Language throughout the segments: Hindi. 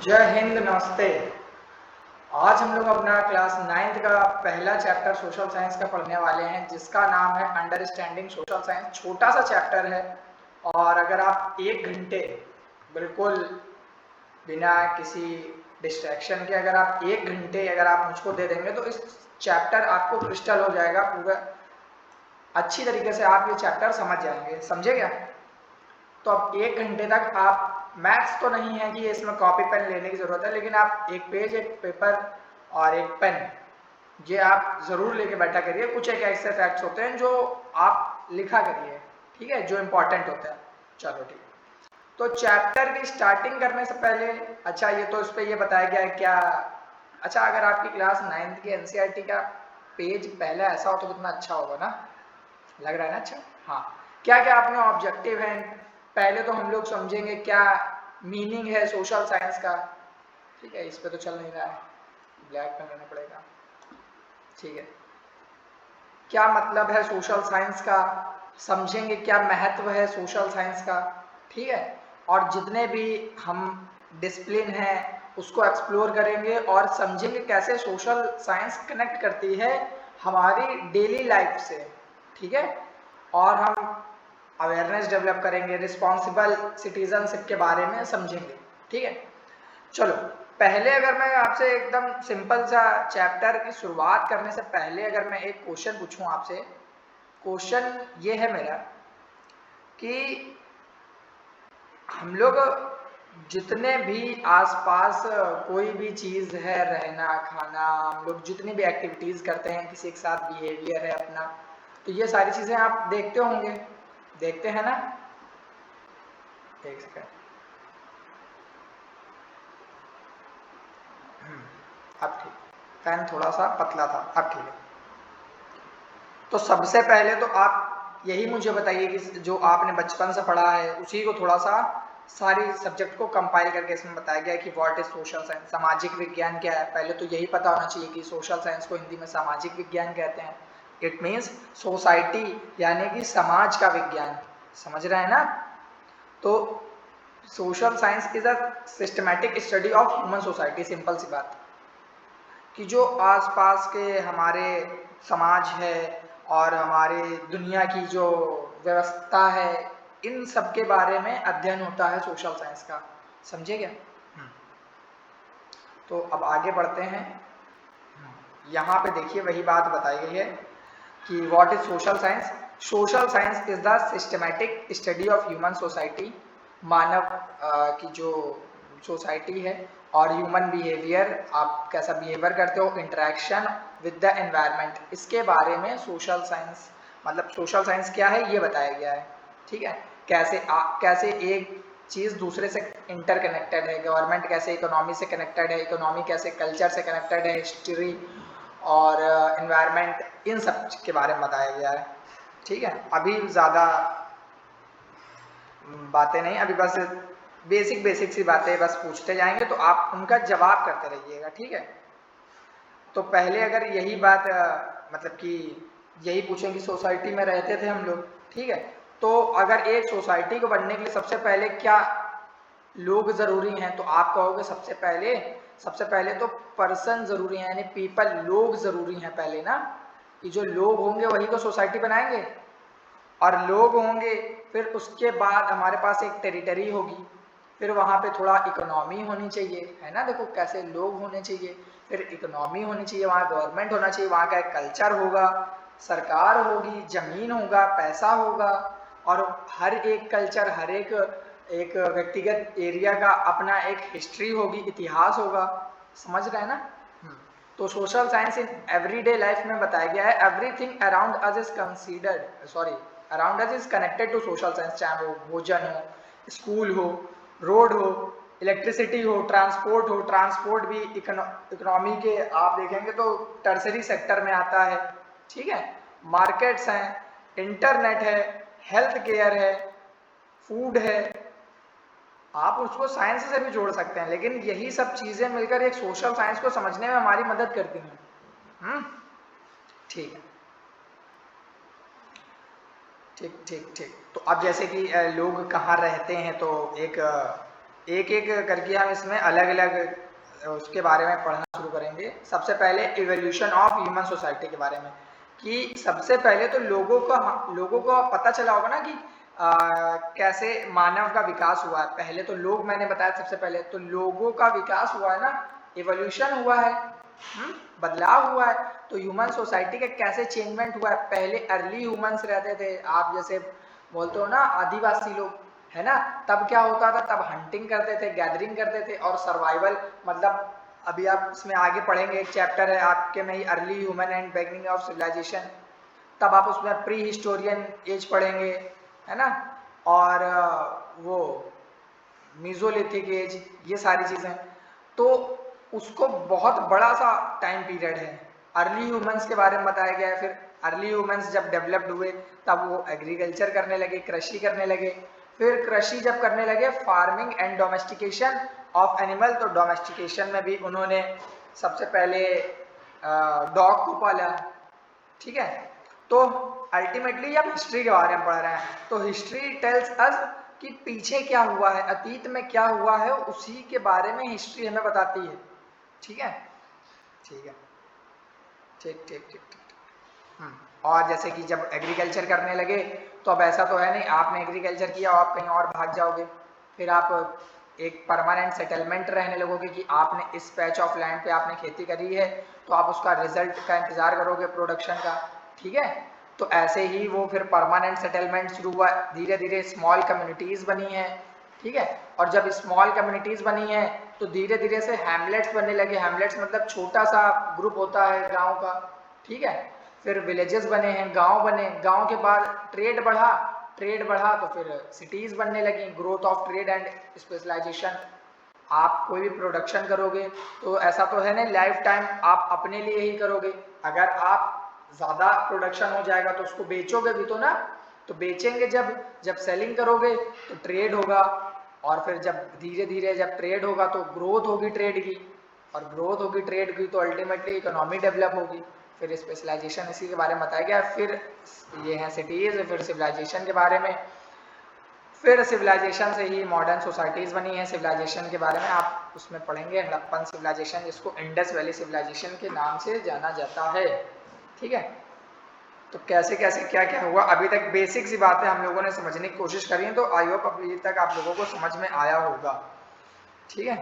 जय हिंद, नमस्ते। आज हम लोग अपना क्लास 9th का पहला चैप्टर सोशल साइंस का पढ़ने वाले हैं, जिसका नाम है अंडरस्टैंडिंग सोशल साइंस। छोटा सा चैप्टर है और अगर आप 1 घंटे बिल्कुल बिना किसी डिस्ट्रैक्शन के अगर आप 1 घंटे अगर आप मुझको दे देंगे तो इस चैप्टर आपको क्रिस्टल हो जाएगा। पूरा अच्छी तरीके से आप ये चैप्टर समझ जाएंगे। समझे क्या? तो अब 1 घंटे तक आप, मैथ्स तो नहीं है कि इसमें कॉपी पेन लेने की ज़रूरत है, लेकिन आप एक पेज, एक पेपर और एक पेन, ये आप ज़रूर लेके बैठा करिए। कुछ एक ऐसे फैक्ट्स होते हैं जो आप लिखा करिए, ठीक है, जो इम्पोर्टेंट होता है। चलो ठीक है। तो चैप्टर की स्टार्टिंग करने से पहले, अच्छा ये तो इस पर ये बताया गया है क्या, अच्छा अगर आपकी क्लास 9th की एनसीईआरटी का पेज पहले ऐसा हो तो कितना अच्छा होगा ना, लग रहा है ना? अच्छा हाँ, क्या क्या आपने ऑब्जेक्टिव हैं? पहले तो हम लोग समझेंगे क्या मीनिंग है सोशल साइंस का। ठीक है, इस पे तो चल नहीं रहा है, ब्लैक पेन लेना पड़ेगा। ठीक है, क्या मतलब है सोशल साइंस का, समझेंगे क्या महत्व है सोशल साइंस का। ठीक है, और जितने भी हम डिसिप्लिन हैं उसको एक्सप्लोर करेंगे और समझेंगे कैसे सोशल साइंस कनेक्ट करती है हमारी डेली लाइफ से। ठीक है, और हम अवेयरनेस डेवलप करेंगे, रिस्पॉन्सिबल सिटीजनशिप के बारे में समझेंगे। ठीक है, चलो पहले अगर मैं आपसे एकदम सिंपल सा चैप्टर की शुरुआत करने से पहले अगर मैं एक क्वेश्चन पूछूं आपसे, क्वेश्चन ये है मेरा कि हम लोग जितने भी आसपास कोई भी चीज़ है, रहना खाना, हम लोग जितनी भी एक्टिविटीज़ करते हैं, किसी के साथ बिहेवियर है अपना, तो ये सारी चीज़ें आप देखते होंगे, देखते हैं ना? एक सेकेंड, अब ठीक, पेन थोड़ा सा पतला था, अब ठीक है। तो सबसे पहले तो आप यही मुझे बताइए कि जो आपने बचपन से पढ़ा है उसी को थोड़ा सा सारी सब्जेक्ट को कंपाइल करके इसमें बताया गया है कि व्हाट इज सोशल साइंस, सामाजिक विज्ञान क्या है। पहले तो यही पता होना चाहिए कि सोशल साइंस को हिंदी में सामाजिक विज्ञान कहते हैं। इट मीन्स सोसाइटी, यानी कि समाज का विज्ञान। समझ रहे हैं ना? तो social science is a systematic study of human society. Simple सी बात कि जो आसपास के हमारे समाज है और हमारे दुनिया की जो व्यवस्था है, इन सब के बारे में अध्ययन होता है सोशल साइंस का। समझे क्या? तो अब आगे बढ़ते हैं। यहाँ पे देखिए वही बात बताई गई है कि what is social science. Social science is the systematic study of human society. मानव की जो सोसाइटी है और ह्यूमन बिहेवियर, आप कैसा बिहेवियर करते हो, इंटरेक्शन विद द एनवायरनमेंट, इसके बारे में सोशल साइंस, मतलब सोशल साइंस क्या है ये बताया गया है। ठीक है, कैसे एक चीज़ दूसरे से इंटरकनेक्टेड है, गवर्नमेंट कैसे इकोनॉमी से कनेक्टेड है, इकोनॉमी कैसे कल्चर से कनेक्टेड है, हिस्ट्री और इन्वायरमेंट, इन सब के बारे में बताया गया है। ठीक है, अभी ज़्यादा बातें नहीं, अभी बस बेसिक बेसिक सी बातें बस पूछते जाएंगे तो आप उनका जवाब करते रहिएगा। ठीक है, तो पहले अगर यही बात मतलब कि यही पूछें कि सोसाइटी में रहते थे हम लोग, ठीक है, तो अगर एक सोसाइटी को बनने के लिए सबसे पहले क्या लोग ज़रूरी हैं, तो आप कहोगे सबसे पहले तो पर्सन ज़रूरी हैं, यानी पीपल, लोग ज़रूरी हैं पहले ना, कि जो लोग होंगे वही तो सोसाइटी बनाएंगे। और लोग होंगे, फिर उसके बाद हमारे पास एक टेरिटरी होगी, फिर वहाँ पे थोड़ा इकोनॉमी होनी चाहिए, है ना? देखो कैसे लोग होने चाहिए, फिर इकोनॉमी होनी चाहिए, वहाँ गवर्नमेंट होना चाहिए, वहाँ का एक कल्चर होगा, सरकार होगी, जमीन होगा, पैसा होगा, और हर एक कल्चर, हर एक एक व्यक्तिगत एरिया का अपना एक हिस्ट्री होगी, इतिहास होगा। समझ रहे हैं ना? तो social science in everyday life में बताया गया है, everything around us is considered, sorry, around us is connected to social science. चाहे वो भोजन हो, स्कूल हो, रोड हो, इलेक्ट्रिसिटी हो, ट्रांसपोर्ट भी इकोनॉमी के आप देखेंगे तो टर्सरी सेक्टर में आता है। ठीक है, मार्केट्स हैं, इंटरनेट है, हेल्थ केयर है, फूड है, आप उसको साइंस से भी जोड़ सकते हैं, लेकिन यही सब चीजें मिलकर एक सोशल साइंस को समझने में हमारी मदद करती हैं। हम्म, ठीक है, ठीक ठीक ठीक। तो अब जैसे कि लोग कहाँ रहते हैं, तो एक एक एक करके हम इसमें अलग अलग उसके बारे में पढ़ना शुरू करेंगे। सबसे पहले इवोल्यूशन ऑफ ह्यूमन सोसाइटी के बारे में, कि सबसे पहले तो लोगों को पता चला होगा ना कि कैसे मानव का विकास हुआ है। पहले तो लोग, मैंने बताया सबसे पहले तो लोगों का विकास हुआ है ना, इवोल्यूशन हुआ है, बदलाव हुआ है। तो ह्यूमन सोसाइटी का कैसे चेंजमेंट हुआ है। पहले अर्ली ह्यूमंस रहते थे, आप जैसे बोलते हो ना आदिवासी लोग, है ना, तब क्या होता था, तब हंटिंग करते थे, गैदरिंग करते थे और सर्वाइवल, मतलब अभी आप इसमें आगे पढ़ेंगे, एक चैप्टर है आपके में ही, early human and beginning of civilisation, तब आप उसमें प्री हिस्टोरियन एज पढ़ेंगे, है ना, और वो मीजोलिथिक एज, ये सारी चीजें। तो उसको बहुत बड़ा सा टाइम पीरियड है। अर्ली ह्यूमंस के बारे में बताया गया है। फिर अर्ली ह्यूमंस जब डेवलप्ड हुए तब वो एग्रीकल्चर करने लगे, कृषि करने लगे। फिर कृषि जब करने लगे, farming and domestication of animal, तो डोमेस्टिकेशन में भी उन्होंने सबसे पहले डॉग को पाला, ठीक है। तो अल्टीमेटली अब हिस्ट्री के बारे में पढ़ रहे हैं, तो हिस्ट्री टेल्स अस कि पीछे क्या हुआ है, अतीत में क्या हुआ है, उसी के बारे में हिस्ट्री हमें बताती है। ठीक है, ठीक है, ठीक ठीक ठीक ठीक। और जैसे कि जब एग्रीकल्चर करने लगे, तो अब ऐसा तो है नहीं आपने एग्रीकल्चर किया और आप कहीं और भाग जाओगे, फिर आप एक परमानेंट सेटलमेंट रहने लगोगे कि आपने इस पैच ऑफ लैंड पे आपने खेती करी है, तो आप उसका रिजल्ट का इंतजार करोगे, प्रोडक्शन का, ठीक है। तो ऐसे ही वो फिर परमानेंट सेटलमेंट शुरू हुआ, धीरे धीरे स्मॉल कम्युनिटीज बनी है, ठीक है। और जब स्मॉल कम्युनिटीज बनी है तो धीरे धीरे से हैमलेट्स बनने लगे। हैमलेट्स मतलब छोटा सा ग्रुप होता है गांव का, ठीक है। फिर विलेजेस बने हैं, गांव बने, गांव के बाद ट्रेड बढ़ा, ट्रेड बढ़ा तो फिर सिटीज बनने लगी। Growth of trade and specialisation, आप कोई भी प्रोडक्शन करोगे तो ऐसा तो है नहीं लाइफ टाइम आप अपने लिए ही करोगे। अगर आप ज़्यादा प्रोडक्शन हो जाएगा तो उसको बेचोगे भी तो ना, तो बेचेंगे जब जब सेलिंग करोगे तो ट्रेड होगा, और फिर जब धीरे धीरे जब ट्रेड होगा तो ग्रोथ होगी ट्रेड की, और ग्रोथ होगी ट्रेड की तो अल्टीमेटली इकोनॉमी डेवलप होगी। फिर स्पेशलाइजेशन इसी के बारे में बताया गया। फिर ये है सिटीज़, फिर सिविलाइजेशन के बारे में, फिर सिविलाइजेशन से ही मॉडर्न सोसाइटीज़ बनी हैं। सिविलाइजेशन के बारे में आप उसमें पढ़ेंगे, हड़प्पन सिविलाइजेशन, जिसको इंडस वैली सिविलाइजेशन के नाम से जाना जाता है, ठीक है। तो कैसे कैसे क्या क्या हुआ, अभी तक बेसिक सी बातें हम लोगों ने समझने की कोशिश करी है, तो आई होप अभी तक आप लोगों को समझ में आया होगा, ठीक है।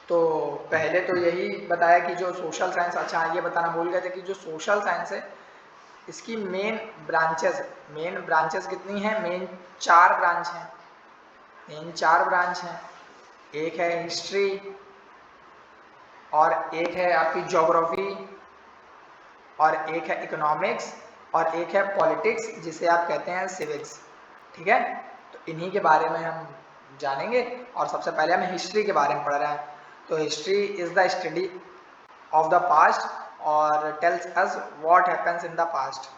तो पहले तो यही बताया कि जो सोशल साइंस, अच्छा ये बताना भूल गए थे कि जो सोशल साइंस है इसकी मेन ब्रांचेस कितनी हैं, मेन 4 ब्रांच हैं, मेन 4 ब्रांच हैं। एक है हिस्ट्री, और एक है आपकी ज्योग्राफी, और एक है इकोनॉमिक्स, और एक है पॉलिटिक्स जिसे आप कहते हैं सिविक्स, ठीक है। तो इन्हीं के बारे में हम जानेंगे, और सबसे पहले हम हिस्ट्री के बारे में पढ़ रहे हैं। तो history is the study of the past और tells us what happens in the past,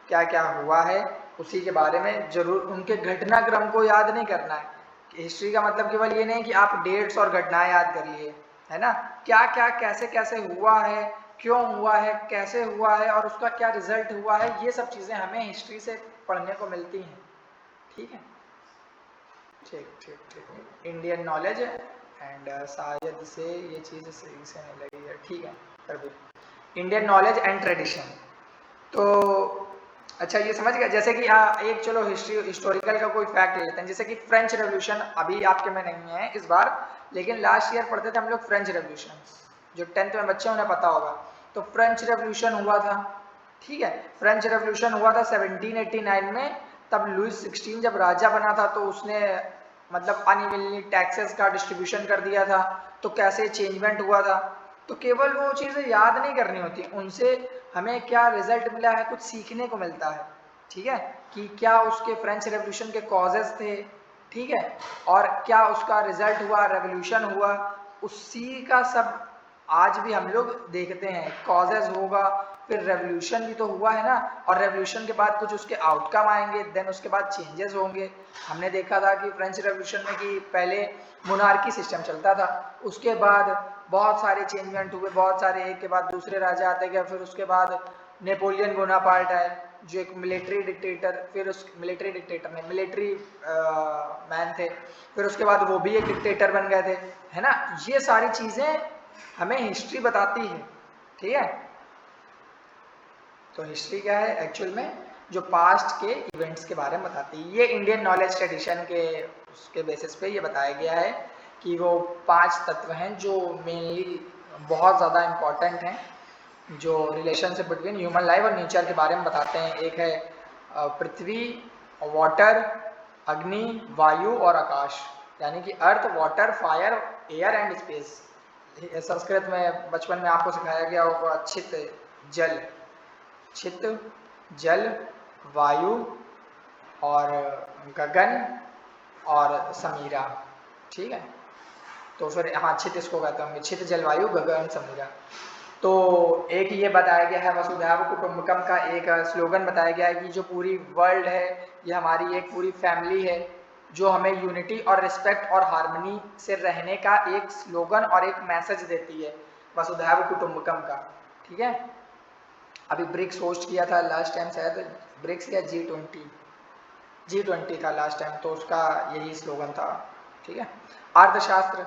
क्या क्या हुआ है उसी के बारे में। जरूर उनके घटनाक्रम को याद नहीं करना है। हिस्ट्री का मतलब केवल ये नहीं कि आप डेट्स और घटनाएं याद करिए, है ना, क्या क्या कैसे कैसे हुआ है, क्यों हुआ है, कैसे हुआ है, और उसका क्या रिजल्ट हुआ है, ये सब चीज़ें हमें हिस्ट्री से पढ़ने को मिलती हैं, ठीक है। ठीक ठीक ठीक, इंडियन नॉलेज एंड शायद से ये चीज़ सही से नहीं लगी है, ठीक है, कर भी इंडियन नॉलेज एंड ट्रेडिशन। तो अच्छा ये समझ गया, जैसे कि एक चलो हिस्टोरिकल का कोई फैक्ट ले लेते हैं, जैसे कि फ्रेंच रेवोल्यूशन अभी आपके में नहीं है इस बार, लेकिन लास्ट ईयर पढ़ते थे हम लोग फ्रेंच रेवोल्यूशन, जो 10th में बच्चे उन्हें पता होगा। तो फ्रेंच रेवोल्यूशन हुआ था, ठीक है, फ्रेंच रेवोल्यूशन हुआ था 1789 में। तब लुइस 16 जब राजा बना था तो उसने मतलब अनइवनली टैक्सेस का डिस्ट्रीब्यूशन कर दिया था। तो कैसे चेंजमेंट हुआ था, तो केवल वो चीज़ें याद नहीं करनी होती, उनसे हमें क्या रिजल्ट मिला है, कुछ सीखने को मिलता है, ठीक है, कि क्या उसके फ्रेंच रेवोल्यूशन के कॉजेज थे, ठीक है, और क्या उसका रिजल्ट हुआ, रेवोल्यूशन हुआ, उसी का सब आज भी हम लोग देखते हैं। कॉजेज होगा, फिर रेवोल्यूशन भी तो हुआ है ना, और रेवोल्यूशन के बाद कुछ उसके आउटकम आएंगे, देन उसके बाद चेंजेस होंगे। हमने देखा था कि फ्रेंच रेवोल्यूशन में कि पहले मोनार्की सिस्टम चलता था, उसके बाद बहुत सारे चेंजमेंट हुए, बहुत सारे एक के बाद दूसरे राजा आते गए, फिर उसके बाद नेपोलियन बोनापार्ट आए, जो एक मिलिट्री डिक्टेटर, फिर उस मिलिट्री डिक्टेटर ने मिलिट्री मैन थे, फिर उसके बाद वो भी एक डिक्टेटर बन गए थे, है ना। ये सारी चीजें हमें हिस्ट्री बताती है, ठीक है। तो हिस्ट्री क्या है एक्चुअल में, जो पास्ट के इवेंट्स के बारे में बताती है। ये इंडियन नॉलेज ट्रेडिशन के उसके बेसिस पे ये बताया गया है कि वो 5 तत्व हैं जो मेनली बहुत ज़्यादा इम्पॉर्टेंट हैं, जो रिलेशनशिप बिटवीन ह्यूमन लाइफ और नेचर के बारे में बताते हैं। एक है पृथ्वी, वाटर, अग्नि, वायु और आकाश, यानी कि earth, water, fire, air and space. Sanskrit में बचपन में आपको सिखाया गया होगा छित जल, छित जल, वायु और गगन और समीरा, ठीक है। तो फिर हाँ छित इसको कहते होंगे, छित जलवायु गगन समीरा। तो एक ये बताया गया है वसुधैव कुटुंबकम का एक स्लोगन बताया गया है कि जो पूरी वर्ल्ड है ये हमारी एक पूरी फैमिली है, जो हमें यूनिटी और रिस्पेक्ट और हार्मनी से रहने का एक स्लोगन और एक मैसेज देती है वसुधैव कुटुंबकम का, ठीक है। अभी ब्रिक्स होस्ट किया था लास्ट टाइम, शायद ब्रिक्स या G20 था लास्ट टाइम, तो उसका यही स्लोगन था, ठीक है। अर्थशास्त्र,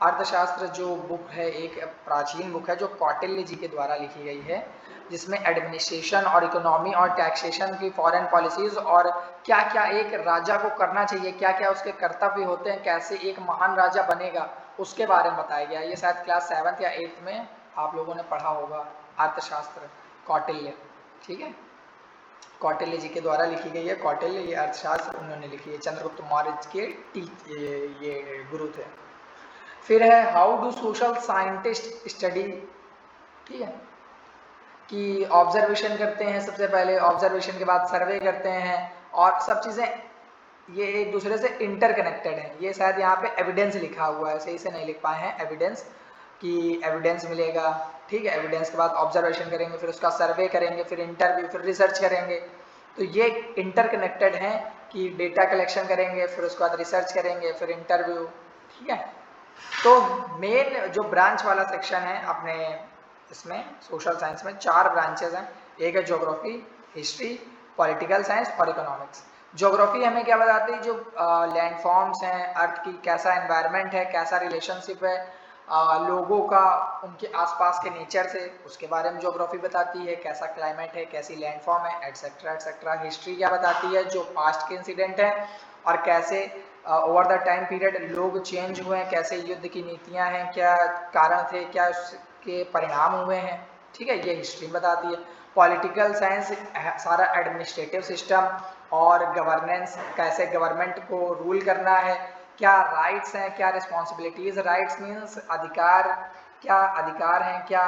अर्थशास्त्र जो बुक है एक प्राचीन बुक है जो कौटिल्य जी के द्वारा लिखी गई है, जिसमें एडमिनिस्ट्रेशन और इकोनॉमी और टैक्सेशन की फॉरेन पॉलिसीज और क्या क्या एक राजा को करना चाहिए, क्या क्या उसके कर्तव्य होते हैं, कैसे एक महान राजा बनेगा, उसके बारे में बताया गया है। ये शायद क्लास 7th या 8th में आप लोगों ने पढ़ा होगा, अर्थशास्त्र कौटिल्य, ठीक है। कौटिल्य जी के द्वारा लिखी गई है, कौटिल्य ये अर्थशास्त्र उन्होंने लिखी है, चंद्रगुप्त मौर्य के ये गुरु थे। फिर है how do social scientist study, ठीक है, कि ऑब्जर्वेशन करते हैं सबसे पहले, ऑब्जर्वेशन के बाद सर्वे करते हैं, और सब चीज़ें ये एक दूसरे से इंटरकनेक्टेड हैं। ये शायद यहाँ पे एविडेंस लिखा हुआ है, सही से नहीं लिख पाए हैं एविडेंस, कि एविडेंस मिलेगा, ठीक है। एविडेंस के बाद ऑब्जर्वेशन करेंगे, फिर उसका सर्वे करेंगे, फिर इंटरव्यू, फिर रिसर्च करेंगे। तो ये इंटरकनेक्टेड हैं कि डेटा कलेक्शन करेंगे, फिर उसके बाद रिसर्च करेंगे, फिर इंटरव्यू, ठीक है। तो मेन जो ब्रांच वाला सेक्शन है अपने इसमें सोशल साइंस में 4 ब्रांचेस हैं। एक है ज्योग्राफी, हिस्ट्री, पॉलिटिकल साइंस और इकोनॉमिक्स। ज्योग्राफी हमें क्या बताती है, जो लैंडफॉर्म्स हैं, अर्थ की कैसा एनवायरनमेंट है, कैसा रिलेशनशिप है लोगों का उनके आसपास के नेचर से, उसके बारे में ज्योग्राफी बताती है, कैसा क्लाइमेट है, कैसी लैंडफॉर्म है, एटसेट्रा एटसेट्रा। हिस्ट्री क्या बताती है, जो पास्ट के इंसिडेंट हैं और कैसे ओवर द टाइम पीरियड लोग चेंज हुए हैं, कैसे युद्ध की नीतियां हैं, क्या कारण थे, क्या उसके परिणाम हुए हैं, ठीक है, ये हिस्ट्री बताती है। पॉलिटिकल साइंस सारा एडमिनिस्ट्रेटिव सिस्टम और गवर्नेंस, कैसे गवर्नमेंट को रूल करना है, क्या राइट्स हैं, क्या रिस्पॉन्सिबिलिटीज, राइट्स मीन्स अधिकार, क्या अधिकार हैं, क्या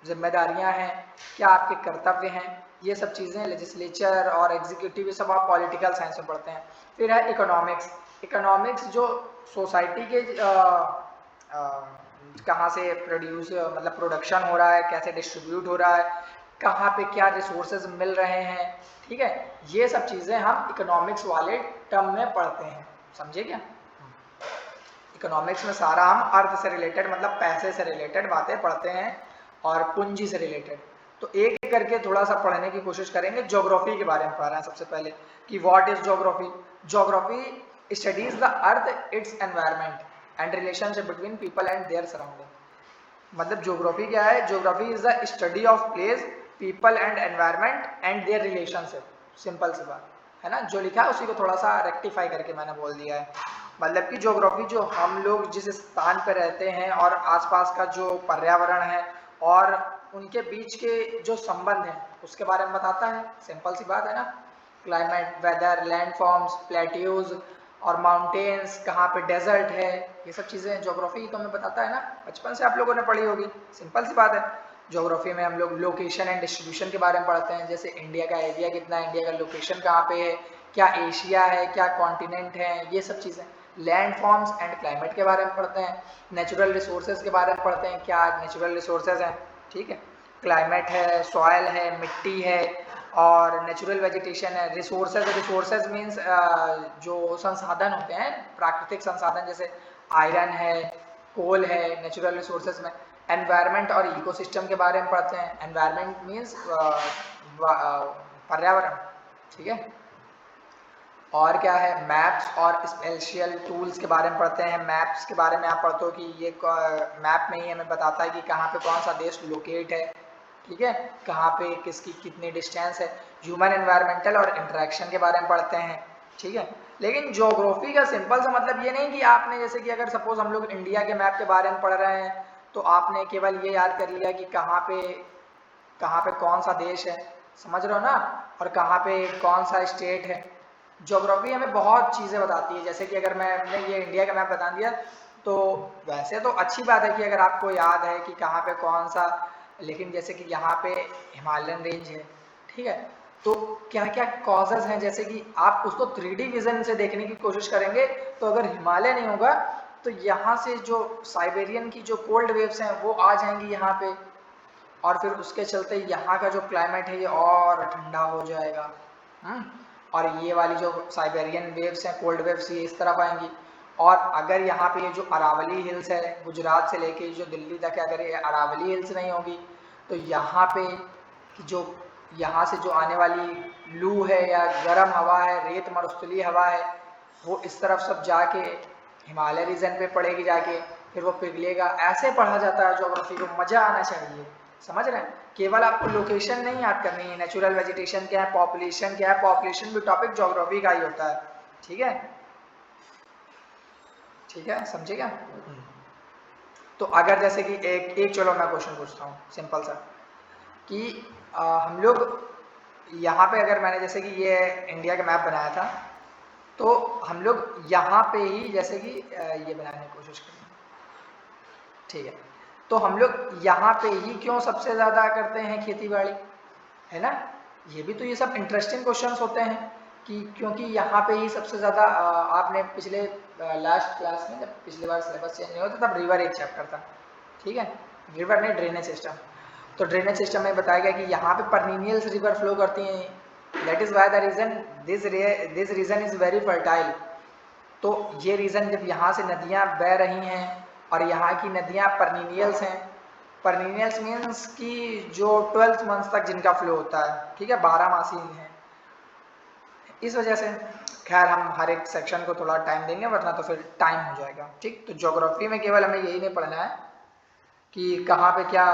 जिम्मेदारियां हैं, क्या आपके कर्तव्य हैं, ये सब चीज़ें लेजिस्लेचर और एग्जीक्यूटिव ये सब आप पॉलिटिकल साइंस में पढ़ते हैं। फिर है इकोनॉमिक्स, इकोनॉमिक्स जो सोसाइटी के कहाँ से प्रोड्यूस मतलब प्रोडक्शन हो रहा है, कैसे डिस्ट्रीब्यूट हो रहा है, कहाँ पे क्या रिसोर्सेज मिल रहे हैं, ठीक है, ये सब चीज़ें हम इकोनॉमिक्स वाले टर्म में पढ़ते हैं, समझे क्या। इकोनॉमिक्स में सारा हम अर्थ से रिलेटेड मतलब पैसे से रिलेटेड बातें पढ़ते हैं और पूंजी से रिलेटेड। तो एक एक करके थोड़ा सा पढ़ने की कोशिश करेंगे। ज्योग्राफी के बारे में पढ़ रहे हैं सबसे पहले कि what is geography. Geography studies the earth, its environment and relationship between people and their surrounding. मतलब ज्योग्राफी क्या है, geography is the study of place, people and environment and their relationship. Simple सी बात है ना, जो लिखा है उसी को थोड़ा सा रेक्टिफाई करके मैंने बोल दिया है। मतलब कि ज्योग्राफी जो हम लोग जिस स्थान पर रहते हैं और आसपास का जो पर्यावरण है और उनके बीच के जो संबंध हैं उसके बारे में बताता है। सिंपल सी बात है ना, क्लाइमेट, वेदर, लैंडफॉर्म्स, प्लेट्यूज और माउंटेन्स, कहाँ पे डेजर्ट है, ये सब चीज़ें ज्योग्राफी तो हमें बताता है ना, बचपन से आप लोगों ने पढ़ी होगी। सिंपल सी बात है। ज्योग्राफी में हम लोग लोकेशन एंड डिस्ट्रीब्यूशन के बारे में पढ़ते हैं, जैसे इंडिया का एरिया कितना है, इंडिया का लोकेशन कहाँ पे है, क्या एशिया है, क्या कॉन्टिनेंट है, ये सब चीज़ें। लैंड फॉर्म्स एंड क्लाइमेट के बारे में पढ़ते हैं, नेचुरल रिसोर्सेज के बारे में पढ़ते हैं, क्या नेचुरल रिसोर्सेज हैं, ठीक है, क्लाइमेट है, सॉयल है, मिट्टी है और नेचुरल वेजिटेशन है। रिसोर्सेज, रिसोर्सेज मीन्स जो संसाधन होते हैं, प्राकृतिक संसाधन, जैसे आयरन है, कोल है, नेचुरल रिसोर्सेज में। एनवायरनमेंट और इकोसिस्टम के बारे में पढ़ते हैं। एनवायरनमेंट मीन्स पर्यावरण, ठीक है। और क्या है, मैप्स और स्पेशियल टूल्स के बारे में पढ़ते हैं। मैप्स के बारे में आप पढ़ते हो कि ये मैप में ही हमें बताता है कि कहाँ पे कौन सा देश लोकेट है, ठीक है, कहाँ पे किसकी कितनी डिस्टेंस है। ह्यूमन एनवायरमेंटल और इंटरेक्शन के बारे में पढ़ते हैं, ठीक है। लेकिन ज्योग्राफी का सिंपल सा मतलब ये नहीं कि आपने जैसे कि अगर सपोज हम लोग इंडिया के मैप के बारे में पढ़ रहे हैं तो आपने केवल ये याद कर लिया कि कहाँ पे कौन सा देश है, समझ रहे हो ना, और कहाँ पे कौन सा स्टेट है। ज्योग्राफी हमें बहुत चीज़ें बताती है। जैसे कि अगर मैंने ये इंडिया का मैप बता दिया तो वैसे तो अच्छी बात है कि अगर आपको याद है कि कहाँ पे कौन सा, लेकिन जैसे कि यहाँ पे हिमालयन रेंज है, ठीक है, तो क्या क्या कॉजेज हैं, जैसे कि आप उसको 3D विजन से देखने की कोशिश करेंगे तो अगर हिमालय नहीं होगा तो यहाँ से जो साइबेरियन की जो कोल्ड वेव्स हैं वो आ जाएंगी यहाँ पे, और फिर उसके चलते यहाँ का जो क्लाइमेट है ये और ठंडा हो जाएगा। और ये वाली जो साइबेरियन वेव्स हैं, कोल्ड वेव्स, ये इस तरफ आएंगी। और अगर यहाँ पे ये जो अरावली हिल्स है गुजरात से लेके जो दिल्ली तक है, अगर ये अरावली हिल्स नहीं होगी तो यहाँ पे जो यहाँ से जो आने वाली लू है या गर्म हवा है, रेत मरुस्थलीय हवा है, वो इस तरफ सब जाके हिमालय रीजन पे पड़ेगी जाके, फिर वो पिघलेगा। ऐसे पढ़ा जाता है ज्योग्राफी को, मजा आना चाहिए, समझ रहे हैं। केवल आपको लोकेशन नहीं याद करनी है, नेचुरल वेजिटेशन क्या है, पॉपुलेशन क्या है, पॉपुलेशन भी टॉपिक ज्योग्राफी का ही होता है, ठीक है, ठीक है, समझेगा। तो अगर जैसे कि एक चलो मैं क्वेश्चन पूछता हूँ सिंपल सा कि हम लोग यहाँ पे, अगर मैंने जैसे कि ये इंडिया का मैप बनाया था तो हम लोग यहाँ पे ही जैसे कि ये बनाने की कोशिश करें, ठीक है, तो हम लोग यहाँ पे ही क्यों सबसे ज़्यादा करते हैं खेती बाड़ी, है ना। ये भी तो ये सब इंटरेस्टिंग क्वेश्चंस होते हैं कि क्योंकि यहाँ पे ही सबसे ज़्यादा आपने पिछले लास्ट क्लास में जब पिछली बार सिलेबस चेंज नहीं होता तब रिवर एक चैप्टर था, ठीक है, रिवर नहीं ड्रेनेज सिस्टम। तो ड्रेनेज सिस्टम में बताया गया कि यहाँ पे परनीनियल्स रिवर फ्लो करती हैं, that is why the region this region is very fertile. तो ये रीज़न जब यहाँ से नदियाँ बह रही हैं और यहाँ की नदियाँ परनीनियल्स हैं, परनीनियल्स मीन्स कि जो 12th मंथ तक जिनका फ्लो होता है, ठीक है, 12 मासी हैं, इस वजह से। खैर हम हर एक सेक्शन को थोड़ा टाइम देंगे वरना तो फिर टाइम हो जाएगा, ठीक। तो ज्योग्राफी में केवल हमें यही नहीं पढ़ना है कि कहाँ पे क्या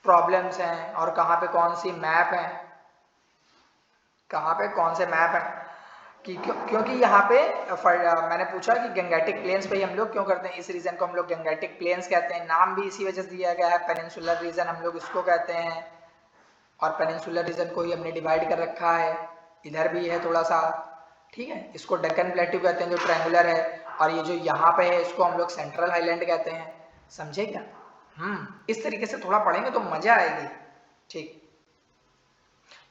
प्रॉब्लम्स हैं और कहाँ पे कौन सी मैप है, कहाँ पे कौन से मैप हैं, कि क्योंकि यहाँ पे मैंने पूछा कि गंगेटिक प्लेन्स पे ही हम लोग क्यों करते हैं, इस रीजन को हम लोग गंगेटिक प्लेन्स कहते हैं, नाम भी इसी वजह से दिया गया है, पेनिनसुलर रीजन हम लोग इसको कहते हैं। और पेनिनसुलर रीजन को ही हमने डिवाइड कर रखा है, इधर भी है थोड़ा सा, ठीक है, इसको डेक्कन प्लेट्यू कहते हैं जो ट्रायंगुलर है, और ये जो यहाँ पे है इसको हम लोग सेंट्रल हाईलैंड कहते हैं, समझे क्या। इस तरीके से थोड़ा पढ़ेंगे तो मजा आएगी, ठीक,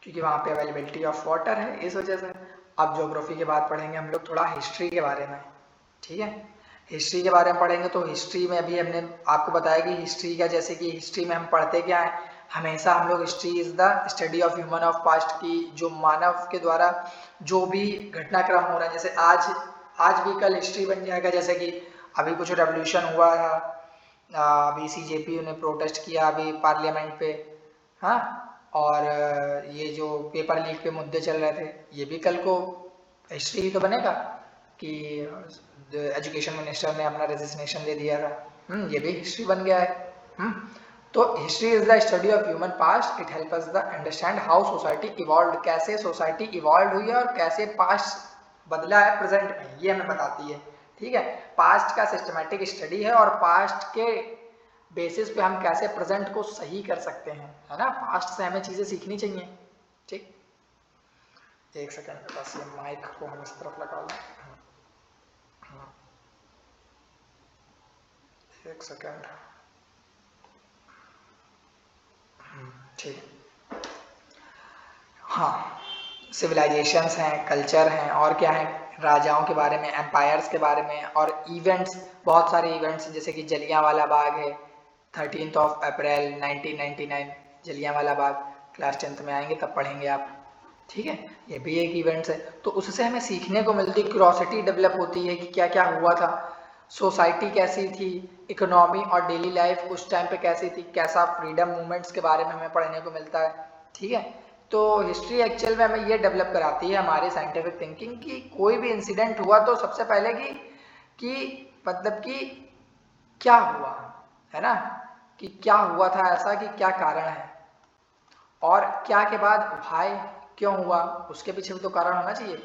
क्योंकि वहाँ पे अवेलेबिलिटी ऑफ वाटर है, इस वजह से। अब ज्योग्राफी के बाद पढ़ेंगे हम लोग थोड़ा हिस्ट्री के बारे में, ठीक है। हिस्ट्री के बारे में पढ़ेंगे तो हिस्ट्री में अभी हमने आपको बताया कि हिस्ट्री का, जैसे कि हिस्ट्री में हम पढ़ते क्या है, हमेशा हम लोग history is the study of human of past, की जो मानव के द्वारा जो भी घटनाक्रम हो रहा है, जैसे आज भी कल हिस्ट्री बन जाएगा। जैसे कि अभी कुछ रेवोल्यूशन हुआ था, अभी सीजेपी ने प्रोटेस्ट किया अभी पार्लियामेंट पे, हाँ, और ये जो पेपर लीक पे मुद्दे चल रहे थे, ये भी कल को हिस्ट्री ही तो बनेगा कि एजुकेशन मिनिस्टर ने अपना रेजिग्नेशन दे दिया था, ये भी हिस्ट्री बन गया है। तो history is the study of human past, it help us the understand how society evolve, कैसे सोसाइटी इवॉल्व हुई है और कैसे पास्ट बदला है प्रेजेंट में, ये हमें बताती है, ठीक है। पास्ट का सिस्टमैटिक स्टडी है और पास्ट के बेसिस पे हम कैसे प्रेजेंट को सही कर सकते हैं, है ना, पास्ट से हमें चीजें सीखनी चाहिए, ठीक। एक सेकंड, बस ये माइक को हम इस तरफ लगा लें, एक सेकंड, ठीक। हाँ, सिविलाइजेशंस हैं, कल्चर हैं, और क्या है, राजाओं के बारे में, एम्पायर्स के बारे में, और इवेंट्स, बहुत सारे इवेंट्स जैसे कि जलियांवाला बाग है, 13 अप्रैल 1999 जलियांवाला बाग, क्लास 10th में आएंगे तब पढ़ेंगे आप, ठीक है, ये भी एक इवेंट्स है। तो उससे हमें सीखने को मिलती, क्यूरोसिटी डेवलप होती है कि क्या क्या हुआ था, सोसाइटी कैसी थी, इकोनॉमी और डेली लाइफ उस टाइम पे कैसी थी, कैसा फ्रीडम मूवमेंट्स के बारे में हमें पढ़ने को मिलता है, ठीक है। तो हिस्ट्री एक्चुअल में हमें ये डेवलप कराती है हमारी साइंटिफिक थिंकिंग कि कोई भी इंसिडेंट हुआ तो सबसे पहले कि मतलब कि क्या हुआ, है ना, कि क्या हुआ था ऐसा, कि क्या कारण है, और क्या के बाद भाई क्यों हुआ, उसके पीछे भी तो कारण होना चाहिए।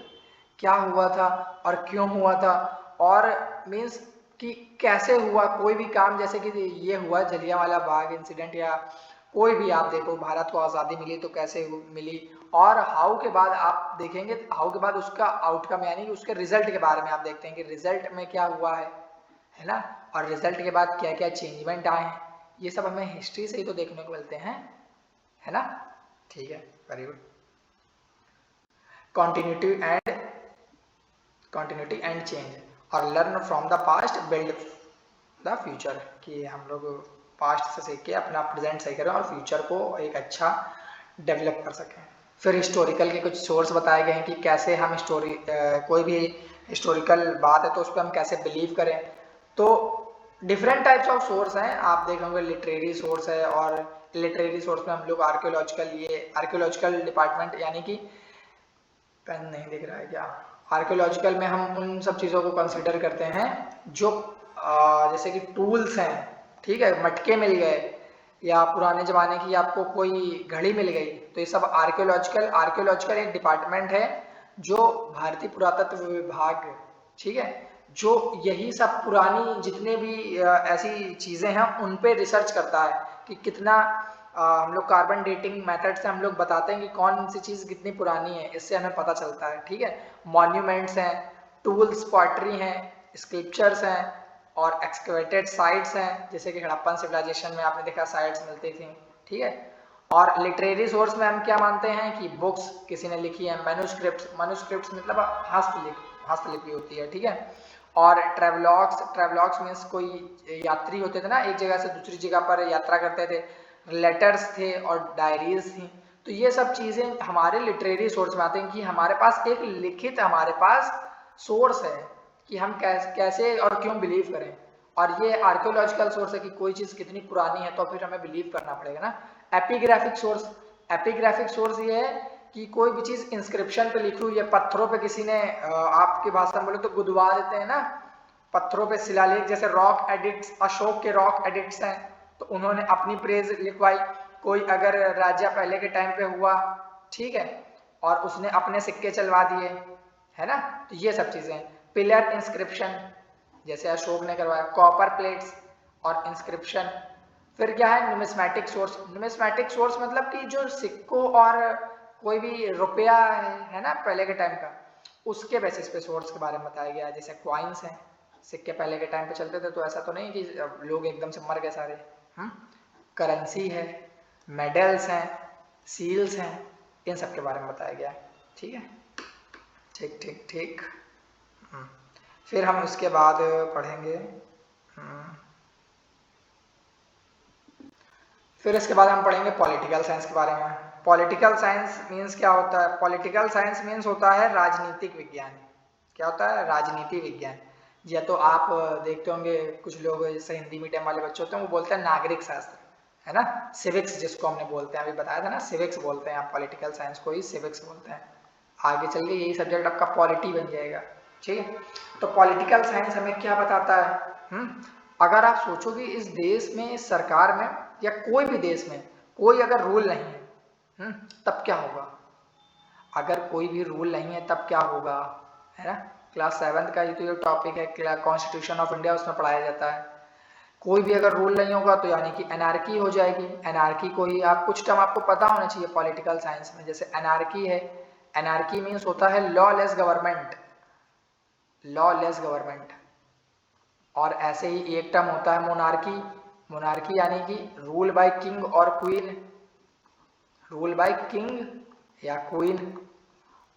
क्या हुआ था और क्यों हुआ था, और मीन्स कि कैसे हुआ कोई भी काम, जैसे कि ये हुआ जलियांवाला बाग इंसिडेंट, या कोई भी आप देखो भारत को आज़ादी मिली तो कैसे मिली, और हाउ के बाद आप देखेंगे, हाउ के बाद उसका आउटकम यानी कि उसके रिजल्ट के बारे में आप देखते हैं कि रिजल्ट में क्या हुआ है ना, और रिजल्ट के बाद क्या क्या चेंजमेंट आए हैं, ये सब हमें हिस्ट्री से ही तो देखने को मिलते हैं, है ना। ठीक है, very good. Continuity and change, और learn from the past build the future, कि हम लोग पास्ट से सीख के अपना प्रेजेंट सही करें और फ्यूचर को एक अच्छा डेवलप कर सकें। फिर हिस्टोरिकल के कुछ सोर्स बताए गए हैं कि कैसे हम कोई भी हिस्टोरिकल बात है तो उस पर हम कैसे बिलीव करें। तो डिफरेंट टाइप्स ऑफ सोर्स हैं, आप देख होंगे लिटरेरी सोर्स है, और लिटरेरी सोर्स में हम लोग आर्कियोलॉजिकल डिपार्टमेंट यानी कि पेन नहीं दिख रहा है क्या, आर्कियोलॉजिकल में हम उन सब चीज़ों को कंसिडर करते हैं जो जैसे कि टूल्स हैं, ठीक है, मटके मिल गए या पुराने ज़माने की आपको कोई घड़ी मिल गई, तो ये सब आर्कियोलॉजिकल एक डिपार्टमेंट है जो भारतीय पुरातत्व विभाग, ठीक है, जो यही सब पुरानी जितने भी ऐसी चीज़ें हैं उन पे रिसर्च करता है कि कितना हम लोग कार्बन डेटिंग मेथड से हम लोग बताते हैं कि कौन सी चीज़ कितनी पुरानी है, इससे हमें पता चलता है, ठीक है। मॉन्यूमेंट्स हैं, टूल्स, पॉटरी हैं, स्क्रिप्चर्स हैं, और एक्सकवेटेड साइट्स हैं, जैसे कि हड़प्पन सिविलाइजेशन में आपने देखा साइट्स मिलती थी, ठीक है। और लिटरेरी सोर्स में हम क्या मानते हैं कि बुक्स किसी ने लिखी है, मैन्युस्क्रिप्ट्स मतलब हस्तलिपि होती है, ठीक है। और ट्रेवलॉग्स मीन्स कोई यात्री होते थे ना, एक जगह से दूसरी जगह पर यात्रा करते थे, लेटर्स थे और डायरीज थी, तो ये सब चीज़ें हमारे लिटरेरी सोर्स में आते हैं कि हमारे पास एक लिखित हमारे पास सोर्स है कि हम कैसे और क्यों बिलीव करें। और ये आर्कियोलॉजिकल सोर्स है कि कोई चीज़ कितनी पुरानी है तो फिर हमें बिलीव करना पड़ेगा ना। एपिग्राफिक सोर्स ये है कि कोई भी चीज़ इंस्क्रिप्शन पे लिखी हुई है, पत्थरों पे किसी ने आपकी भाषा में बोले तो गुदवा देते हैं ना, पत्थरों पे शिलालेख, जैसे रॉक एडिट्स, अशोक के रॉक एडिट्स हैं, तो उन्होंने अपनी प्रेज लिखवाई। कोई अगर राजा पहले के टाइम पे हुआ, ठीक है, और उसने अपने सिक्के चलवा दिए, है ना, तो ये सब चीज़ें। पिलर इंस्क्रिप्शन जैसे अशोक ने करवाया, कॉपर प्लेट्स और इंस्क्रिप्शन। फिर क्या है, न्यूमिस्मैटिक सोर्स मतलब कि जो सिक्कों और कोई भी रुपया है ना पहले के टाइम का, उसके बेसिस पे सोर्स के बारे में बताया गया है। जैसे क्वाइंस हैं, सिक्के पहले के टाइम पे चलते थे, तो ऐसा तो नहीं कि लोग एकदम से मर गए सारे। करेंसी है, मेडल्स हैं, सील्स हैं, इन सब के बारे में बताया गया है, ठीक है। ठीक। फिर हम उसके बाद पढ़ेंगे, फिर इसके बाद हम पढ़ेंगे पॉलिटिकल साइंस के बारे में। पॉलिटिकल साइंस मीन्स क्या होता है, पॉलिटिकल साइंस मीन्स होता है राजनीतिक विज्ञान। क्या होता है, राजनीति विज्ञान। या तो आप देखते होंगे कुछ लोग जैसे हिंदी मीडियम वाले बच्चे होते हैं वो बोलते हैं नागरिक शास्त्र, है ना, सिविक्स जिसको हमने बोलते हैं, अभी बताया था ना, सिविक्स बोलते हैं, आप पॉलिटिकल साइंस को ही सिविक्स बोलते हैं। आगे चल के यही सब्जेक्ट आपका पॉलिटी बन जाएगा, ठीक है। तो पॉलिटिकल साइंस हमें क्या बताता है, अगर आप सोचोगे इस देश में, इस सरकार में, या कोई भी देश में कोई अगर रूल नहीं है, तब क्या होगा। अगर कोई भी रूल नहीं है तब क्या होगा, है ना। क्लास 7 का ये टॉपिक है, कॉन्स्टिट्यूशन ऑफ इंडिया, उसमें पढ़ाया जाता है। कोई भी अगर रूल नहीं होगा तो यानी कि एनार्की हो जाएगी। एनार्की को ही आप कुछ टर्म आपको पता होना चाहिए पॉलिटिकल साइंस में, जैसे एनार्की है, एनार्की मीन्स होता है लॉलेस गवर्नमेंट। और ऐसे ही एक टर्म होता है मोनार्की यानी कि रूल बाय किंग और क्वीन, रूल बाय किंग या क्वीन।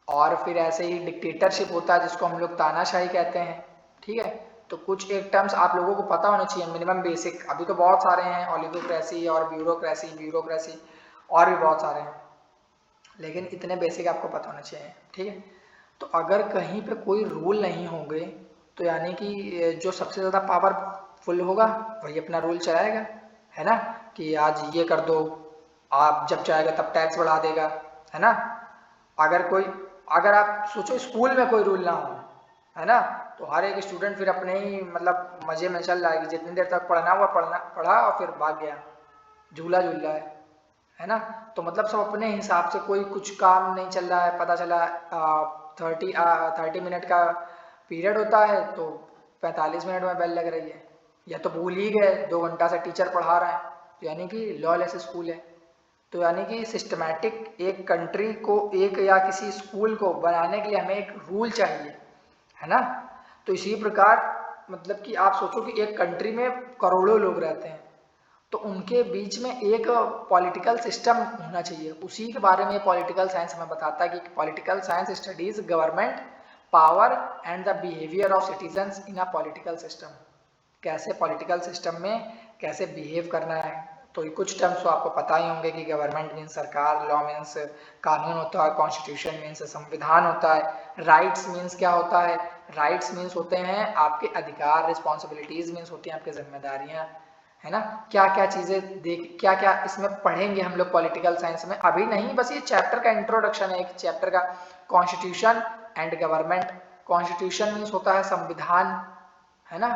और फिर ऐसे ही डिक्टेटरशिप होता है जिसको हम लोग तानाशाही कहते हैं, ठीक है। तो कुछ एक टर्म्स आप लोगों को पता होना चाहिए, मिनिमम बेसिक। अभी तो बहुत सारे हैं, ओलिगोक्रेसी और ब्यूरोक्रेसी और भी बहुत सारे हैं, लेकिन इतने बेसिक आपको पता होना चाहिए, ठीक है। तो अगर कहीं पे कोई रूल नहीं होंगे तो यानी कि जो सबसे ज़्यादा पावरफुल होगा वही अपना रूल चलाएगा, है ना, कि आज ये कर दो, आप जब चाहेगा तब टैक्स बढ़ा देगा, है ना। अगर आप सोचो स्कूल में कोई रूल ना हो, है ना, तो हर एक स्टूडेंट फिर अपने ही मतलब मजे में चल रहा है कि जितनी देर तक पढ़ना हुआ पढ़ा और फिर भाग गया, झूला झूल रहा है ना। तो मतलब सब अपने हिसाब से, कोई कुछ काम नहीं चल रहा है, पता चला 30 मिनट का पीरियड होता है तो 45 मिनट में बेल लग रही है, या तो भूल ही गए 2 घंटा से टीचर पढ़ा रहा है, तो यानी कि लॉलेस स्कूल है। तो यानी कि सिस्टमैटिक एक कंट्री को, एक या किसी स्कूल को बनाने के लिए हमें एक रूल चाहिए, है ना। तो इसी प्रकार मतलब कि आप सोचो कि एक कंट्री में करोड़ों लोग रहते हैं, तो उनके बीच में एक पॉलिटिकल सिस्टम होना चाहिए। उसी के बारे में पॉलिटिकल साइंस हमें बताता है कि political science studies government power and the behaviour of citizens in a political system. कैसे पॉलिटिकल सिस्टम में कैसे बिहेव करना है। तो कुछ टर्म्स तो आपको पता ही होंगे कि गवर्नमेंट मीन्स सरकार, लॉ मीन्स कानून होता है, कॉन्स्टिट्यूशन मीन्स संविधान होता है, राइट्स मीन्स क्या होता है, राइट्स मीन्स होते हैं आपके अधिकार, रिस्पॉन्सिबिलिटीज मीन्स होती हैं आपकी जिम्मेदारियां, है ना। क्या क्या चीजें देख, क्या क्या इसमें पढ़ेंगे हम लोग पॉलिटिकल साइंस में, अभी नहीं, बस ये चैप्टर का इंट्रोडक्शन है, एक चैप्टर का। Constitution and government. Constitution means होता है संविधान, है ना।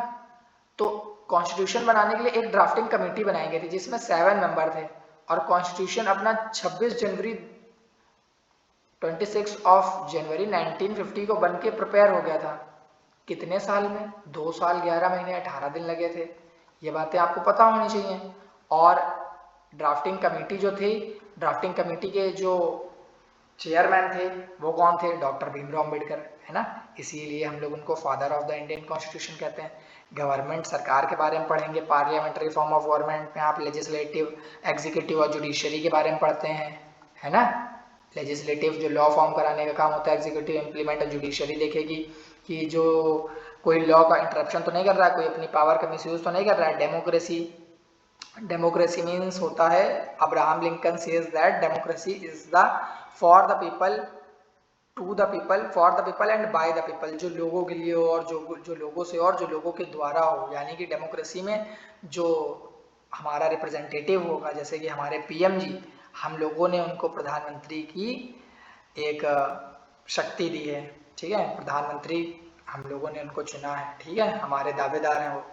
तो कॉन्स्टिट्यूशन बनाने के लिए एक ड्राफ्टिंग कमेटी बनाई गई थी जिसमें 7 मेंबर थे, और कॉन्स्टिट्यूशन अपना 26 जनवरी 1950 को बन के प्रिपेयर हो गया था। कितने साल में? 2 साल 11 महीने 18 दिन लगे थे। ये बातें आपको पता होनी चाहिए। और ड्राफ्टिंग कमेटी जो थी, ड्राफ्टिंग कमेटी के जो चेयरमैन थे वो कौन थे? डॉक्टर भीमराव अम्बेडकर, है ना। इसीलिए हम लोग उनको father of the Indian constitution कहते हैं। गवर्नमेंट, सरकार के बारे में पढ़ेंगे, पार्लियामेंट्री फॉर्म ऑफ गवर्नमेंट में आप लेजिस्लेटिव, एग्जीक्यूटिव और जुडिशरी के बारे में पढ़ते हैं, है ना। लेजिस्लेटिव जो लॉ फॉर्म कराने का काम होता है, एग्जीक्यूटिव इम्प्लीमेंट, और जुडिशरी देखेगी कि जो कोई लॉ का इंटरप्शन तो नहीं कर रहा है, कोई अपनी पावर का मिसयूज तो नहीं कर रहा है। डेमोक्रेसी, डेमोक्रेसी मीन्स होता है, Abraham Lincoln says that democracy is the for the people, to the people, for the people and by the people. जो लोगों के लिए हो और जो लोगों से और जो लोगों के द्वारा हो। यानी कि डेमोक्रेसी में जो हमारा रिप्रेजेंटेटिव होगा, जैसे कि हमारे पीएम जी, हम लोगों ने उनको प्रधानमंत्री की एक शक्ति दी है, ठीक है। प्रधानमंत्री हम लोगों ने उनको चुना है, ठीक है, हमारे दावेदार हैं वो।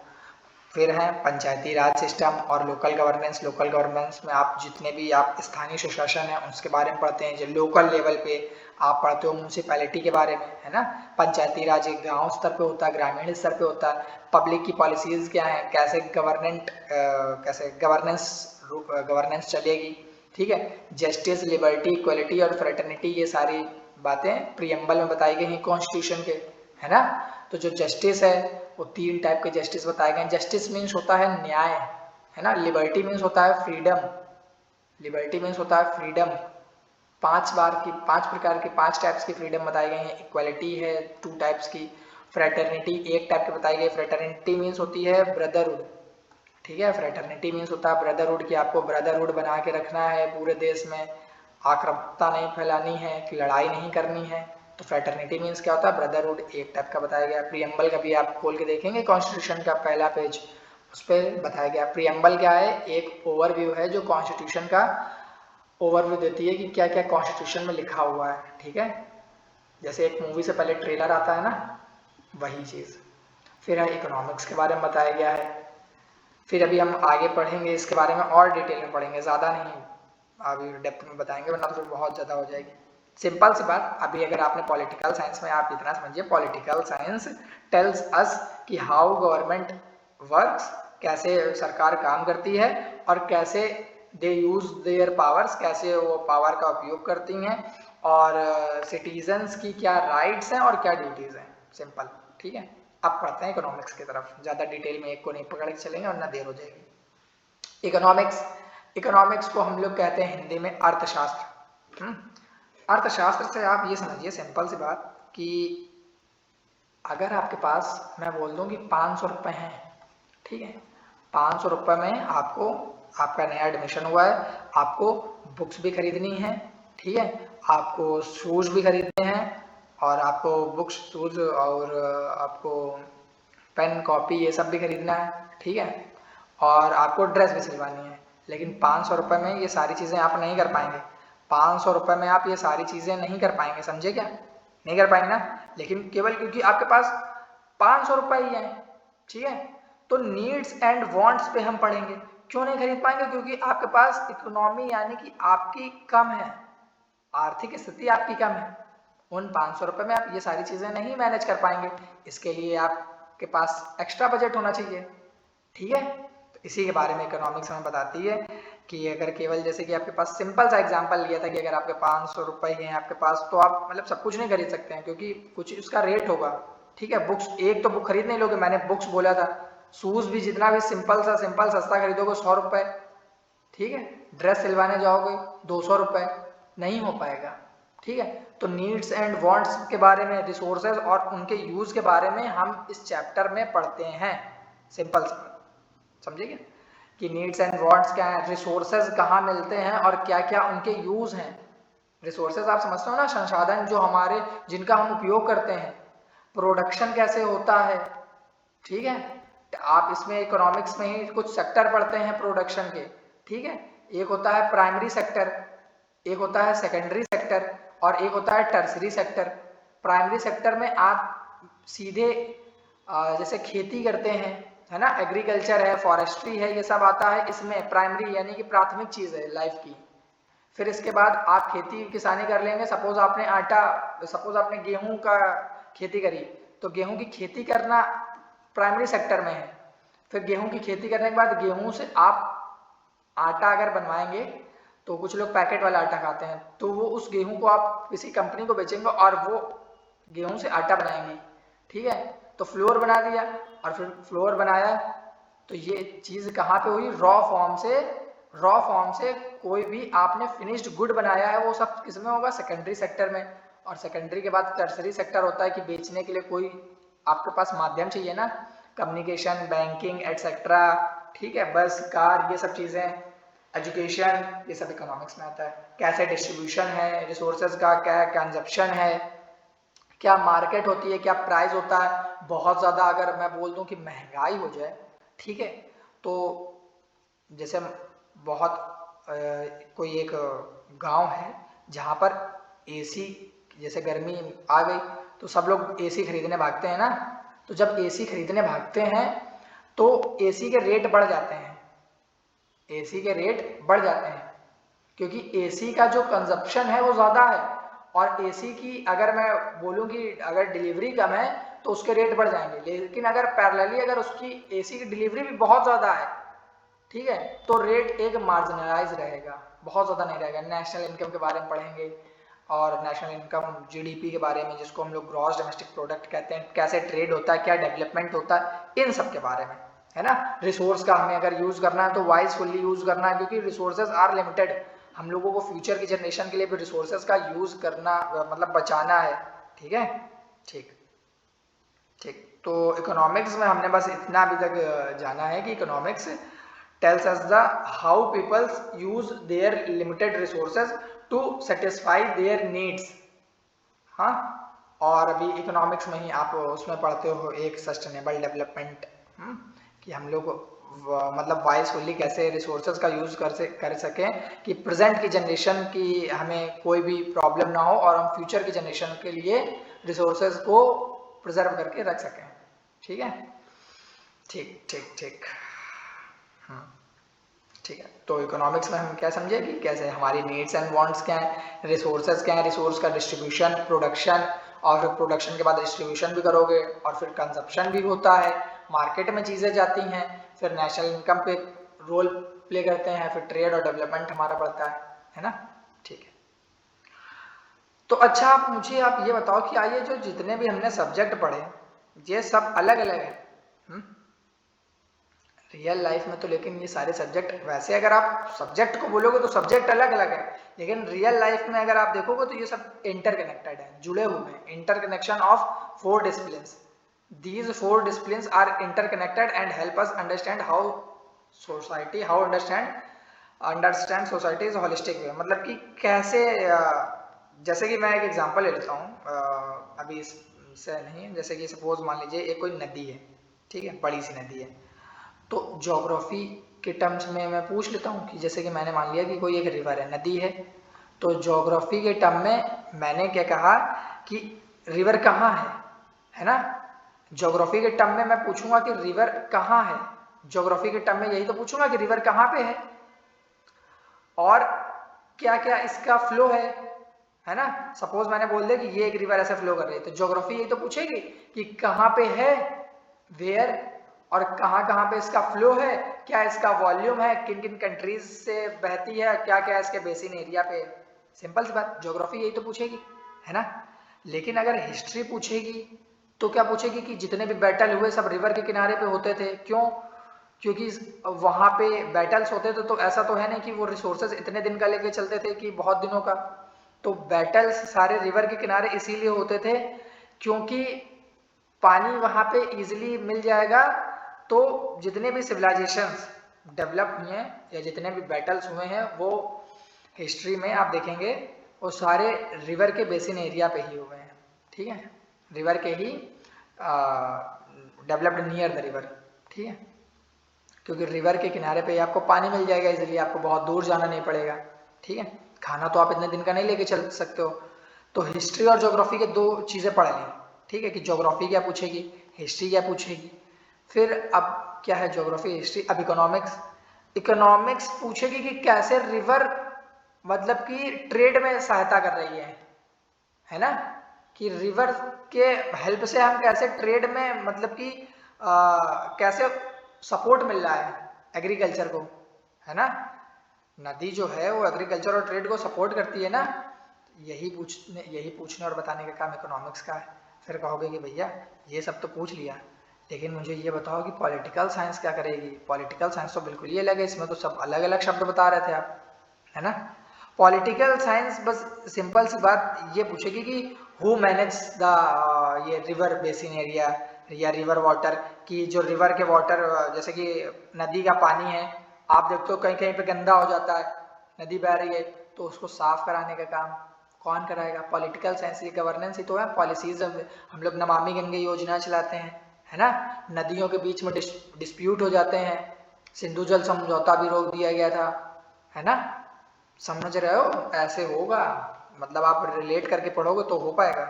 फिर है पंचायती राज सिस्टम और लोकल गवर्नेंस। लोकल गवर्नेंस में आप जितने भी आप स्थानीय सुशासन है उसके बारे में पढ़ते हैं। जो लोकल लेवल पे आप पढ़ते हो म्यूनसिपैलिटी के बारे में, है ना। पंचायती राज एक गांव स्तर पे होता है, ग्रामीण स्तर पे होता है। पब्लिक की पॉलिसीज क्या है, कैसे गवर्नेंस चलेगी, ठीक है। जस्टिस, लिबर्टी, इक्वलिटी और फ्रेटर्निटी, ये सारी बातें प्रीएम्बल में बताई गई हैं कॉन्स्टिट्यूशन के, है ना। तो जो जस्टिस है वो 3 टाइप के जस्टिस बताए गए हैं। जस्टिस मीन्स होता है न्याय, है ना। लिबर्टी मीन्स होता है फ्रीडम, लिबर्टी मीन्स होता है फ्रीडम। 5 प्रकार की 5 टाइप्स की फ्रीडम बताई गई हैं। इक्वलिटी है 2 टाइप्स की। फ्रेटर्निटी 1 टाइप की बताई गई। फ्रेटर्निटी मीन्स होती है ब्रदरहुड, ठीक है। फ्रेटर्निटी मीन्स होता है ब्रदरहुड, कि आपको ब्रदरहुड बना के रखना है पूरे देश में, आक्रामकता नहीं फैलानी है, कि लड़ाई नहीं करनी है। तो फ्रेटर्निटी मीन्स क्या होता है? ब्रदरहुड। 1 टाइप का बताया गया। प्रीएम्बल का भी आप खोल के देखेंगे कॉन्स्टिट्यूशन का पहला पेज, उस पर बताया गया। प्रीएम्बल क्या है? एक ओवरव्यू है जो कॉन्स्टिट्यूशन का ओवरव्यू देती है कि क्या क्या कॉन्स्टिट्यूशन में लिखा हुआ है, ठीक है। जैसे एक मूवी से पहले ट्रेलर आता है ना, वही चीज़। फिर है इकोनॉमिक्स के बारे में बताया गया है। फिर अभी हम आगे पढ़ेंगे इसके बारे में और डिटेल में पढ़ेंगे, ज़्यादा नहीं अभी डेप्थ में बताएंगे वरना तो फिर बहुत ज़्यादा हो जाएगी। सिंपल सी बात, अभी अगर आपने पॉलिटिकल साइंस में आप इतना समझिए, पॉलिटिकल साइंस टेल्स अस कि हाउ गवर्नमेंट वर्क्स, कैसे सरकार काम करती है और कैसे दे यूज देयर पावर्स, कैसे वो पावर का उपयोग करती हैं, और सिटीजन्स की क्या राइट्स हैं और क्या ड्यूटीज़ हैं। सिंपल, ठीक है। अब पढ़ते हैं इकोनॉमिक्स की तरफ। ज़्यादा डिटेल में एक को नहीं पकड़ के चलेंगे वरना देर हो जाएगी। इकोनॉमिक्स, इकोनॉमिक्स को हम लोग कहते हैं हिंदी में अर्थशास्त्र। अर्थशास्त्र से आप ये समझिए, सिंपल सी बात, कि अगर आपके पास मैं बोल दूं कि 500 रुपये हैं, ठीक है, 500 रुपये में आपको, आपका नया एडमिशन हुआ है, आपको बुक्स भी खरीदनी है, ठीक है, आपको शूज़ भी खरीदने हैं, और आपको बुक्स, शूज़ और आपको पेन, कॉपी, ये सब भी खरीदना है, ठीक है, और आपको ड्रेस भी सिलवानी है। लेकिन 500 रुपये में ये सारी चीज़ें आप नहीं कर पाएंगे। 500 रुपये में आप ये सारी चीज़ें नहीं कर पाएंगे, समझे क्या? नहीं कर पाएंगे ना, लेकिन केवल क्योंकि आपके पास 500 रुपये ही हैं, ठीक है, तो नीड्स एंड वांट्स पे हम पढ़ेंगे। क्यों नहीं खरीद पाएंगे? क्योंकि आपके पास इकोनॉमी यानी कि आपकी कम है, आर्थिक स्थिति आपकी कम है। उन 500 रुपये में आप ये सारी चीज़ें नहीं मैनेज कर पाएंगे, इसके लिए आपके पास एक्स्ट्रा बजट होना चाहिए, ठीक है। तो इसी के बारे में इकोनॉमिक्स हमें बताती है कि अगर केवल जैसे कि आपके पास सिंपल सा एग्जांपल लिया था कि अगर आपके 500 रुपये हैं आपके पास, तो आप मतलब सब कुछ नहीं खरीद सकते हैं क्योंकि कुछ उसका रेट होगा, ठीक है। बुक्स, एक तो बुक खरीद नहीं लोगे, मैंने बुक्स बोला था। शूज़ भी जितना भी सिंपल सस्ता खरीदोगे 100 रुपये, ठीक है। ड्रेस सिलवाने जाओगे 200 रुपये, नहीं हो पाएगा, ठीक है। तो नीड्स एंड वांट्स के बारे में, रिसोर्सेज और उनके यूज़ के बारे में हम इस चैप्टर में पढ़ते हैं, सिंपल सा, समझिए कि नीड्स एंड वांट्स क्या है, रिसोर्सेज कहाँ मिलते हैं और क्या क्या उनके यूज़ हैं। रिसोर्सेज आप समझते हो ना, संसाधन जो हमारे, जिनका हम उपयोग करते हैं। प्रोडक्शन कैसे होता है, ठीक है। आप इसमें इकोनॉमिक्स में ही कुछ सेक्टर पढ़ते हैं प्रोडक्शन के, ठीक है। एक होता है प्राइमरी सेक्टर, एक होता है सेकेंडरी सेक्टर और एक होता है टर्सरी सेक्टर। प्राइमरी सेक्टर में आप सीधे जैसे खेती करते हैं, है ना, एग्रीकल्चर है, फॉरेस्ट्री है, ये सब आता है इसमें। प्राइमरी यानी कि प्राथमिक चीज़ है लाइफ की। फिर इसके बाद आप खेती किसानी कर लेंगे, सपोज आपने गेहूं का खेती करी, तो गेहूं की खेती करना प्राइमरी सेक्टर में है। फिर गेहूं की खेती करने के बाद गेहूं से आप आटा अगर बनवाएंगे, तो कुछ लोग पैकेट वाला आटा खाते हैं, तो वो उस गेहूं को आप किसी कंपनी को बेचेंगे और वो गेहूं से आटा बनाएंगे, ठीक है। तो फ्लोर बना दिया, और फिर फ्लोर बनाया, तो ये चीज़ कहाँ पे हुई? रॉ फॉर्म से कोई भी आपने फिनिश्ड गुड बनाया है, वो सब किसमें होगा? सेकेंडरी सेक्टर में। और सेकेंडरी के बाद टर्सरी सेक्टर होता है कि बेचने के लिए कोई आपके पास माध्यम चाहिए ना, कम्युनिकेशन, बैंकिंग एटसेट्रा, ठीक है, बस, कार, ये सब चीज़ें, एजुकेशन, ये सब इकोनॉमिक्स में आता है। कैसे डिस्ट्रीब्यूशन है रिसोर्सेज का, क्या कंजप्शन है, क्या मार्केट होती है, क्या प्राइस होता है। बहुत ज़्यादा अगर मैं बोल दूं कि महंगाई हो जाए, ठीक है, तो जैसे बहुत कोई एक गांव है जहाँ पर एसी, जैसे गर्मी आ गई तो सब लोग एसी खरीदने भागते हैं ना, तो जब एसी खरीदने भागते हैं तो एसी के रेट बढ़ जाते हैं, एसी के रेट बढ़ जाते हैं क्योंकि एसी का जो कंजप्शन है वो ज़्यादा है, और एसी की अगर मैं बोलूँ कि अगर डिलीवरी कम है तो उसके रेट बढ़ जाएंगे। लेकिन अगर पैरेलली अगर उसकी एसी की डिलीवरी भी बहुत ज़्यादा है, ठीक है, तो रेट एक मार्जिनलाइज रहेगा, बहुत ज़्यादा नहीं रहेगा। नेशनल इनकम के बारे में पढ़ेंगे, और नेशनल इनकम जीडीपी के बारे में, जिसको हम लोग ग्रॉस डोमेस्टिक प्रोडक्ट कहते हैं, कैसे ट्रेड होता है, क्या डेवलपमेंट होता है, इन सब के बारे में, है ना। रिसोर्स का हमें अगर यूज़ करना है तो वाइजफुली यूज़ करना है, क्योंकि रिसोर्सेज आर लिमिटेड। हम लोगों को फ्यूचर की जनरेशन के लिए भी रिसोर्सेज का यूज़ करना, मतलब बचाना है, ठीक है। ठीक ठीक, तो इकोनॉमिक्स में हमने बस इतना अभी तक जाना है कि economics tells us the how people use their limited resources to satisfy their needs। हाँ, और अभी इकोनॉमिक्स में ही आप उसमें पढ़ते हो एक सस्टेनेबल डेवलपमेंट, कि हम लोग मतलब वाइजफुली कैसे रिसोर्सेज का यूज़ कर सकें कि प्रेजेंट की जनरेशन की हमें कोई भी प्रॉब्लम ना हो, और हम फ्यूचर की जनरेशन के लिए रिसोर्सेज को प्रिजर्व करके रख सकें, ठीक है। ठीक ठीक ठीक, ठीक है। तो इकोनॉमिक्स में हम क्या समझे कि कैसे हमारी नीड्स एंड वांट्स क्या है, रिसोर्सेज क्या है, रिसोर्स का डिस्ट्रीब्यूशन, प्रोडक्शन, और फिर प्रोडक्शन के बाद डिस्ट्रीब्यूशन भी करोगे, और फिर कंजप्शन भी होता है, मार्केट में चीज़ें जाती हैं, फिर नेशनल इनकम पे रोल प्ले करते हैं, फिर ट्रेड और डेवलपमेंट हमारा बढ़ता है ना। ठीक है, तो अच्छा आप ये बताओ कि आइए जो जितने भी हमने सब्जेक्ट पढ़े ये सब अलग अलग है रियल लाइफ में, तो लेकिन ये सारे सब्जेक्ट, वैसे अगर आप सब्जेक्ट को बोलोगे तो सब्जेक्ट अलग अलग है, लेकिन रियल लाइफ में अगर आप देखोगे तो ये सब इंटरकनेक्टेड है, जुड़े हुए हैं। Interconnection of 4 disciplines, these 4 disciplines are interconnected and help us understand how understand society is holistic way. मतलब कि कैसे, जैसे कि मैं एक एग्जांपल ले लेता हूँ, अभी इससे नहीं, जैसे कि सपोज मान लीजिए एक कोई नदी है, ठीक है, बड़ी सी नदी है, तो ज्योग्राफी के टर्म्स में मैं पूछ लेता हूँ कि जैसे कि मैंने मान लिया कि कोई एक रिवर है, नदी है, तो ज्योग्राफी के टर्म में मैंने क्या कहा कि रिवर कहाँ है ना। ज्योग्राफी के टर्म में मैं पूछूंगा कि रिवर कहाँ है, ज्योग्राफी के टर्म में यही तो पूछूंगा कि रिवर कहाँ पे है और क्या क्या इसका फ्लो है ना। सपोज मैंने बोल दिया कि ये एक रिवर ऐसे फ्लो कर रही है, तो ज्योग्राफी यही तो पूछेगी कि कहाँ पे है, वेयर, और कहाँ कहाँ पे इसका फ्लो है, क्या इसका वॉल्यूम है, किन किन कंट्रीज से बहती है, क्या क्या इसके बेसिन एरिया पे। सिंपल सी बात, ज्योग्राफी यही तो पूछेगी, है ना। लेकिन अगर हिस्ट्री पूछेगी तो क्या पूछेगी कि जितने भी बैटल हुए सब रिवर के किनारे पे होते थे, क्यों, क्योंकि वहां पे बैटल्स होते थे, तो ऐसा तो है नहीं कि वो रिसोर्सेज इतने दिन का लेके चलते थे कि बहुत दिनों का। तो बैटल्स सारे रिवर के किनारे इसीलिए होते थे क्योंकि पानी वहां पे इजीली मिल जाएगा। तो जितने भी सिविलाइजेशंस डेवलप हुए हैं या जितने भी बैटल्स हुए हैं वो हिस्ट्री में आप देखेंगे वो सारे रिवर के बेसिन एरिया पे ही हुए हैं, ठीक है, रिवर के he developed near the river, ठीक है, क्योंकि रिवर के किनारे पे आपको पानी मिल जाएगा इजीली, आपको बहुत दूर जाना नहीं पड़ेगा, ठीक है। खाना तो आप इतने दिन का नहीं लेके चल सकते हो। तो हिस्ट्री और ज्योग्राफी के दो चीज़ें पढ़ ली, ठीक है, कि ज्योग्राफी क्या पूछेगी, हिस्ट्री क्या पूछेगी। फिर अब क्या है ज्योग्राफी हिस्ट्री, अब इकोनॉमिक्स। इकोनॉमिक्स पूछेगी कि कैसे रिवर मतलब कि ट्रेड में सहायता कर रही है ना, कि रिवर के हेल्प से हम कैसे ट्रेड में मतलब कि कैसे सपोर्ट मिल रहा है एग्रीकल्चर को, है ना। नदी जो है वो एग्रीकल्चर और ट्रेड को सपोर्ट करती है ना। यही पूछने और बताने का काम इकोनॉमिक्स का है। फिर कहोगे कि भैया ये सब तो पूछ लिया, लेकिन मुझे ये बताओ कि पॉलिटिकल साइंस क्या करेगी। पॉलिटिकल साइंस तो बिल्कुल ही अलग है, इसमें तो सब अलग अलग शब्द बता रहे थे आप, है ना। पॉलिटिकल साइंस बस सिंपल सी बात ये पूछेगी कि हु मैनेज द ये रिवर बेसिन एरिया या रिवर वाटर, की जो रिवर के वाटर जैसे कि नदी का पानी है, आप देखते हो कहीं कहीं पे गंदा हो जाता है, नदी बह रही है, तो उसको साफ कराने का काम कौन कराएगा। पॉलिटिकल साइंस की गवर्नेंस ही तो है, पॉलिसीज। हम लोग नमामि गंगे योजना चलाते हैं, है ना। नदियों के बीच में डिस्प्यूट हो जाते हैं, सिंधु जल समझौता भी रोक दिया गया था, है ना। समझ रहे हो, ऐसे होगा, मतलब आप रिलेट करके पढ़ोगे तो हो पाएगा।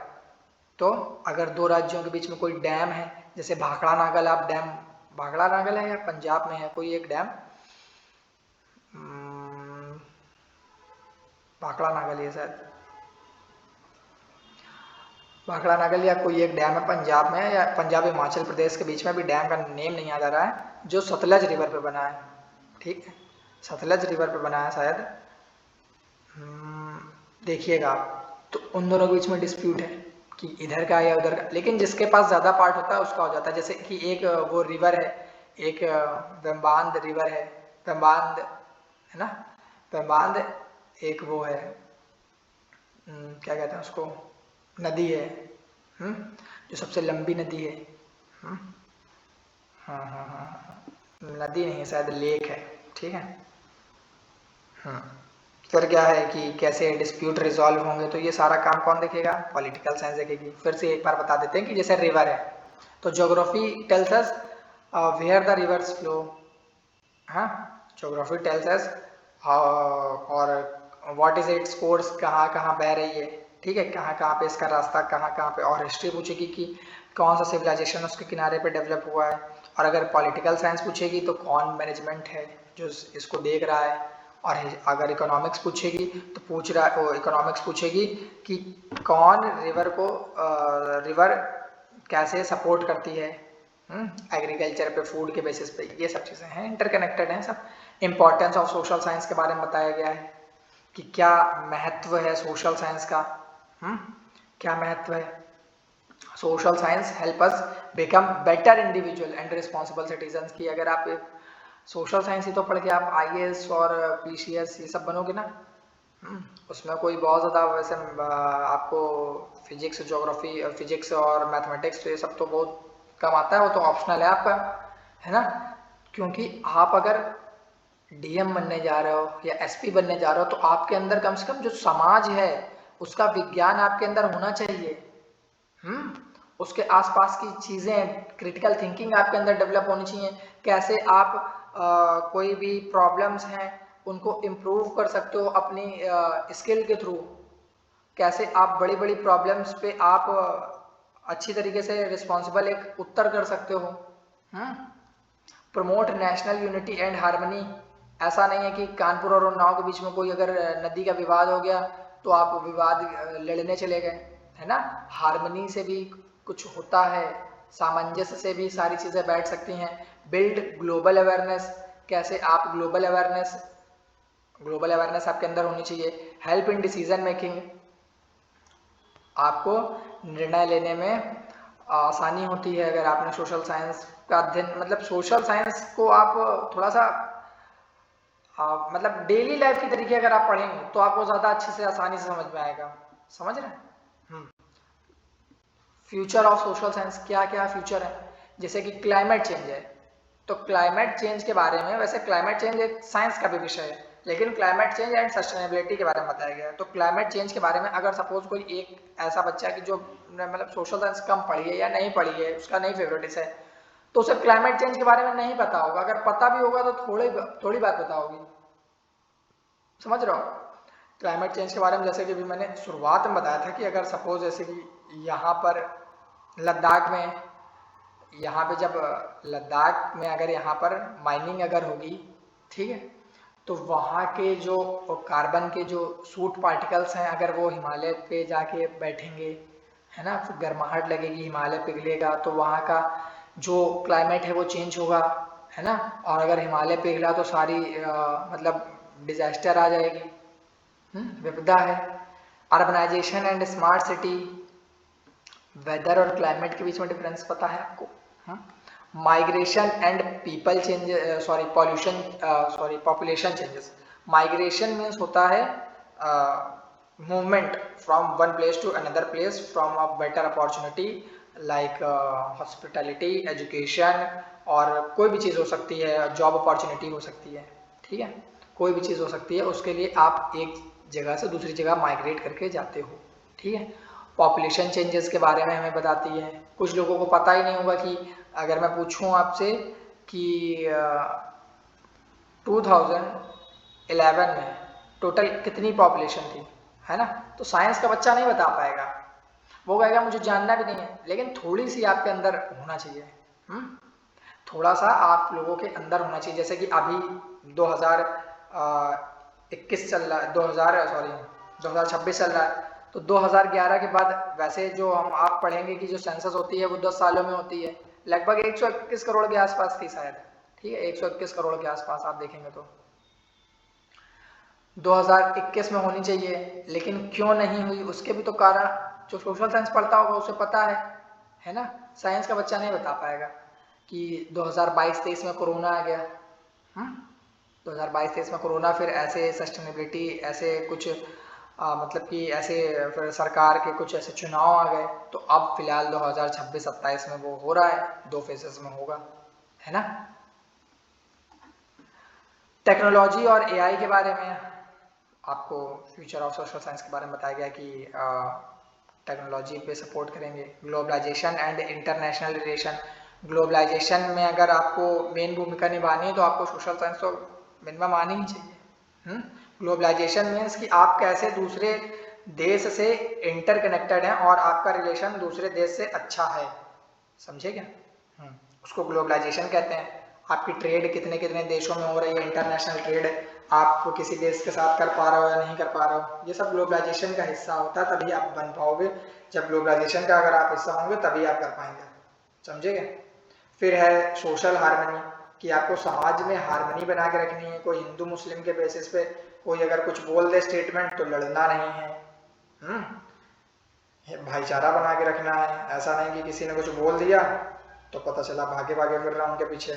तो अगर दो राज्यों के बीच में कोई डैम है, जैसे भाखड़ा नागल, आप डैम, भाखड़ा नागल है या पंजाब में है कोई एक डैम, भाखड़ा नागल ये शायद, भाखड़ा नागल या कोई एक डैम है पंजाब में या पंजाब हिमाचल प्रदेश के बीच में, भी डैम का नेम नहीं याद आ रहा है, जो सतलज रिवर पे बना है, ठीक है, सतलज रिवर पे बना है शायद। देखिएगा आप, तो उन दोनों के बीच में डिस्प्यूट है कि इधर का या उधर का, लेकिन जिसके पास ज़्यादा पार्ट होता है उसका हो जाता है। जैसे कि एक वो रिवर है, एक वेम्बांद रिवर है, वेम्बांद, है ना, वेम्बांद एक वो है, क्या कहते हैं उसको, नदी है, जो सबसे लंबी नदी है, हम्म, हाँ हाँ हाँ हाँ, नदी नहीं है शायद, लेक है, ठीक है। फिर क्या है कि कैसे डिस्प्यूट रिजॉल्व होंगे, तो ये सारा काम कौन देखेगा, पॉलिटिकल साइंस देखेगी। फिर से एक बार बता देते हैं कि जैसे रिवर है, तो geography tells us where the rivers flow, हाँ, ज्योग्राफी टेल्स अस और व्हाट इज इट्स कोर्स, कहाँ कहाँ बह रही है, ठीक है, कहाँ कहाँ पे इसका रास्ता, कहाँ कहाँ पे। और हिस्ट्री पूछेगी कि कौन सा सिविलाइजेशन उसके किनारे पे डेवलप हुआ है। और अगर पॉलिटिकल साइंस पूछेगी तो कौन मैनेजमेंट है जो इसको देख रहा है। और अगर इकोनॉमिक्स पूछेगी तो इकोनॉमिक्स पूछेगी कि कौन रिवर को रिवर कैसे सपोर्ट करती है एग्रीकल्चर पे, फूड के बेसिस पे। ये सब चीज़ें हैं, इंटरकनेक्टेड हैं सब। इम्पोर्टेंस ऑफ सोशल साइंस के बारे में बताया गया है कि क्या महत्व है सोशल साइंस का, क्या महत्व है। Social science help us become better individual and responsible citizens की। अगर आप सोशल साइंस ही तो पढ़ के आप आईएएस और पीसीएस ये सब बनोगे ना, उसमें कोई बहुत ज़्यादा वैसे आपको फिजिक्स ज्योग्राफी फिजिक्स और मैथमेटिक्स तो ये सब तो बहुत कम आता है, वो तो ऑप्शनल है आपका, है ना। क्योंकि आप अगर डीएम बनने जा रहे हो या एसपी बनने जा रहे हो तो आपके अंदर कम से कम जो समाज है उसका विज्ञान आपके अंदर होना चाहिए, उसके आसपास की चीज़ें, क्रिटिकल थिंकिंग आपके अंदर डेवलप होनी चाहिए। कैसे आप कोई भी प्रॉब्लम्स हैं उनको इम्प्रूव कर सकते हो अपनी स्किल के थ्रू। कैसे आप बड़ी बड़ी प्रॉब्लम्स पे आप अच्छी तरीके से रिस्पॉन्सिबल एक उत्तर कर सकते हो। Promote national unity and harmony, ऐसा नहीं है कि कानपुर और उन्नाव के बीच में कोई अगर नदी का विवाद हो गया तो आप विवाद लड़ने चले गए, है ना। हार्मनी से भी कुछ होता है, सामंजस्य से भी सारी चीज़ें बैठ सकती हैं। बिल्ड ग्लोबल अवेयरनेस, कैसे आप ग्लोबल अवेयरनेस आपके अंदर होनी चाहिए। हेल्प इन डिसीजन मेकिंग, आपको निर्णय लेने में आसानी होती है अगर आपने सोशल साइंस का अध्ययन, मतलब सोशल साइंस को आप थोड़ा सा मतलब डेली लाइफ की तरीके अगर आप पढ़ेंगे तो आपको ज़्यादा अच्छे से आसानी से समझ में आएगा। समझ रहे हैं। फ्यूचर ऑफ सोशल साइंस, क्या क्या फ्यूचर है, जैसे कि क्लाइमेट चेंज है, तो क्लाइमेट चेंज के बारे में, वैसे क्लाइमेट चेंज एक साइंस का भी विषय है, लेकिन क्लाइमेट चेंज एंड सस्टेनेबिलिटी के बारे में बताया गया है। तो क्लाइमेट चेंज के बारे में अगर सपोज कोई एक ऐसा बच्चा कि जो मतलब सोशल साइंस कम पढ़ी है या नहीं पढ़ी है, उसका नहीं फेवरेटिस है, तो उसे क्लाइमेट चेंज के बारे में नहीं पता होगा। अगर पता भी होगा तो थोड़ी बात पता होगी। समझ रहे हो। क्लाइमेट चेंज के बारे में जैसे कि भी मैंने शुरुआत में बताया था कि अगर सपोज जैसे कि यहाँ पर लद्दाख में, यहाँ पे जब लद्दाख में अगर यहाँ पर माइनिंग अगर होगी, ठीक है, तो वहाँ के जो कार्बन के जो सूट पार्टिकल्स हैं अगर वो हिमालय पे जाके बैठेंगे, है ना, फिर गर्माहट लगेगी, हिमालय पिघलेगा, तो वहाँ का जो क्लाइमेट है वो चेंज होगा, है ना। और अगर हिमालय पिघला तो सारी मतलब डिजास्टर आ जाएगी, विपदा है। Urbanisation and smart city, weather और क्लाइमेट के बीच में डिफरेंस पता है आपको। Migration and people change, population changes. Migration means होता है movement from one place to another place from a better opportunity like hospitality, education, और कोई भी चीज़ हो सकती है, जॉब अपॉर्चुनिटी हो सकती है, ठीक है, कोई भी चीज़ हो सकती है, उसके लिए आप एक जगह से दूसरी जगह माइग्रेट करके जाते हो, ठीक है। पॉपुलेशन चेंजेस के बारे में हमें बताती है। कुछ लोगों को पता ही नहीं होगा कि अगर मैं पूछूं आपसे कि 2011 में टोटल कितनी पॉपुलेशन थी, है ना, तो साइंस का बच्चा नहीं बता पाएगा, वो कहेगा मुझे जानना भी नहीं है। लेकिन थोड़ी सी आपके अंदर होना चाहिए, थोड़ा सा आप लोगों के अंदर होना चाहिए। जैसे कि अभी 2021 चल रहा है, 2026 चल रहा है, तो 2011 के बाद वैसे जो आप पढ़ेंगे कि जो सेंसस होती है वो 10 सालों में होती है, लगभग 121 करोड़ के आसपास थी शायद, ठीक है, 121 करोड़ के आसपास आप देखेंगे तो 2021 में होनी चाहिए, लेकिन क्यों नहीं हुई उसके भी तो कारण जो सोशल साइंस पढ़ता होगा उसे पता है ना। साइंस का बच्चा नहीं बता पाएगा कि 2022-23 में कोरोना आ गया, 2022-23 में कोरोना, फिर ऐसे सस्टेनेबिलिटी, ऐसे कुछ मतलब कि ऐसे फिर सरकार के कुछ ऐसे चुनाव आ गए, तो अब फिलहाल 2026-27 में वो हो रहा है, 2 फेजेस में होगा, है ना। टेक्नोलॉजी और एआई के बारे में आपको फ्यूचर ऑफ सोशल साइंस के बारे में बताया गया कि टेक्नोलॉजी पे सपोर्ट करेंगे। Globalisation and international relation, globalisation में अगर आपको मेन भूमिका निभानी है तो आपको सोशल साइंस तो मिनिमम आनी ही चाहिए। ग्लोबलाइजेशन मीन्स कि आप कैसे दूसरे देश से इंटरकनेक्टेड हैं और आपका रिलेशन दूसरे देश से अच्छा है, समझे क्या। उसको ग्लोबलाइजेशन कहते हैं। आपकी ट्रेड कितने कितने देशों में हो रही है, इंटरनेशनल ट्रेड, आप किसी देश के साथ कर पा रहे हो या नहीं कर पा रहे हो, ये सब ग्लोबलाइजेशन का हिस्सा होता है, तभी आप बन पाओगे। जब ग्लोबलाइजेशन का अगर आप हिस्सा होंगे तभी आप कर पाएंगे, समझेगे। फिर है सोशल हार्मनी, कि आपको समाज में हार्मनी बना के रखनी है। कोई हिंदू मुस्लिम के बेसिस पे कोई अगर कुछ बोल दे स्टेटमेंट तो लड़ना नहीं है, भाईचारा बना के रखना है। ऐसा नहीं कि किसी ने कुछ बोल दिया तो पता चला भागे भागे फिर रहा उनके पीछे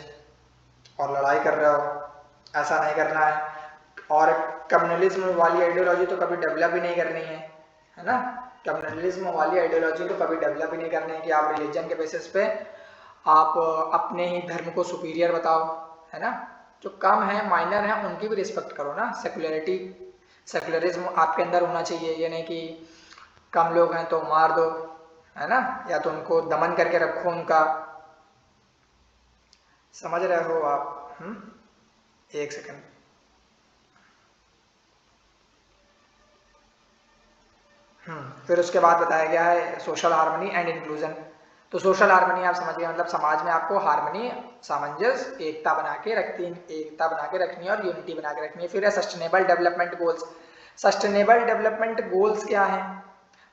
और लड़ाई कर रहे हो, ऐसा नहीं करना है। और कम्युनलिज्म वाली आइडियोलॉजी तो कभी डेवलप ही नहीं करनी है ना। कम्युनलिज्म वाली आइडियोलॉजी तो कभी डेवलप ही नहीं करनी है कि आप रिलीजन के बेसिस पे आप अपने ही धर्म को सुपीरियर बताओ, है ना। जो कम है, माइनर है, उनकी भी रिस्पेक्ट करो ना। सेकुलरिज्म आपके अंदर होना चाहिए, ये नहीं कि कम लोग हैं तो मार दो, है ना, या तो उनको दमन करके रखो उनका। समझ रहे हो आप। एक सेकंड, फिर उसके बाद बताया गया है सोशल हार्मनी एंड इंक्लूजन। तो सोशल हार्मनी आप समझ गए, मतलब समाज में आपको हार्मनी, सामंजस्य, एकता बना के रखनी है और यूनिटी बना के रखनी है। फिर है sustainable development goals. Sustainable development goals क्या है?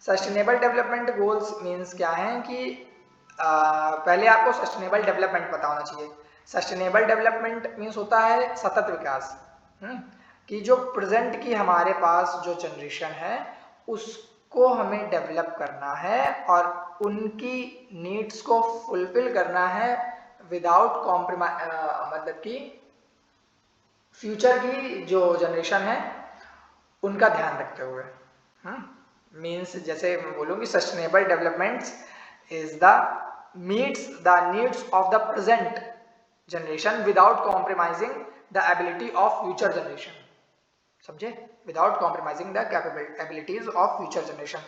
सस्टेनेबल डेवलपमेंट गोल्स मीन्स क्या है कि पहले आपको सस्टेनेबल डेवलपमेंट पता होना चाहिए। सस्टेनेबल डेवलपमेंट मीन्स होता है सतत विकास, कि जो प्रेजेंट की हमारे पास जो जनरेशन है उसको हमें डेवलप करना है और उनकी नीड्स को फुलफिल करना है विदाउट कॉम्प्रोमाइज, मतलब कि फ्यूचर की जो जनरेशन है उनका ध्यान रखते हुए। मीन्स जैसे मैं बोलूँ कि sustainable development is the meets the needs of the present generation without compromising the ability of future generation. समझे? Without compromising the abilities of future generation.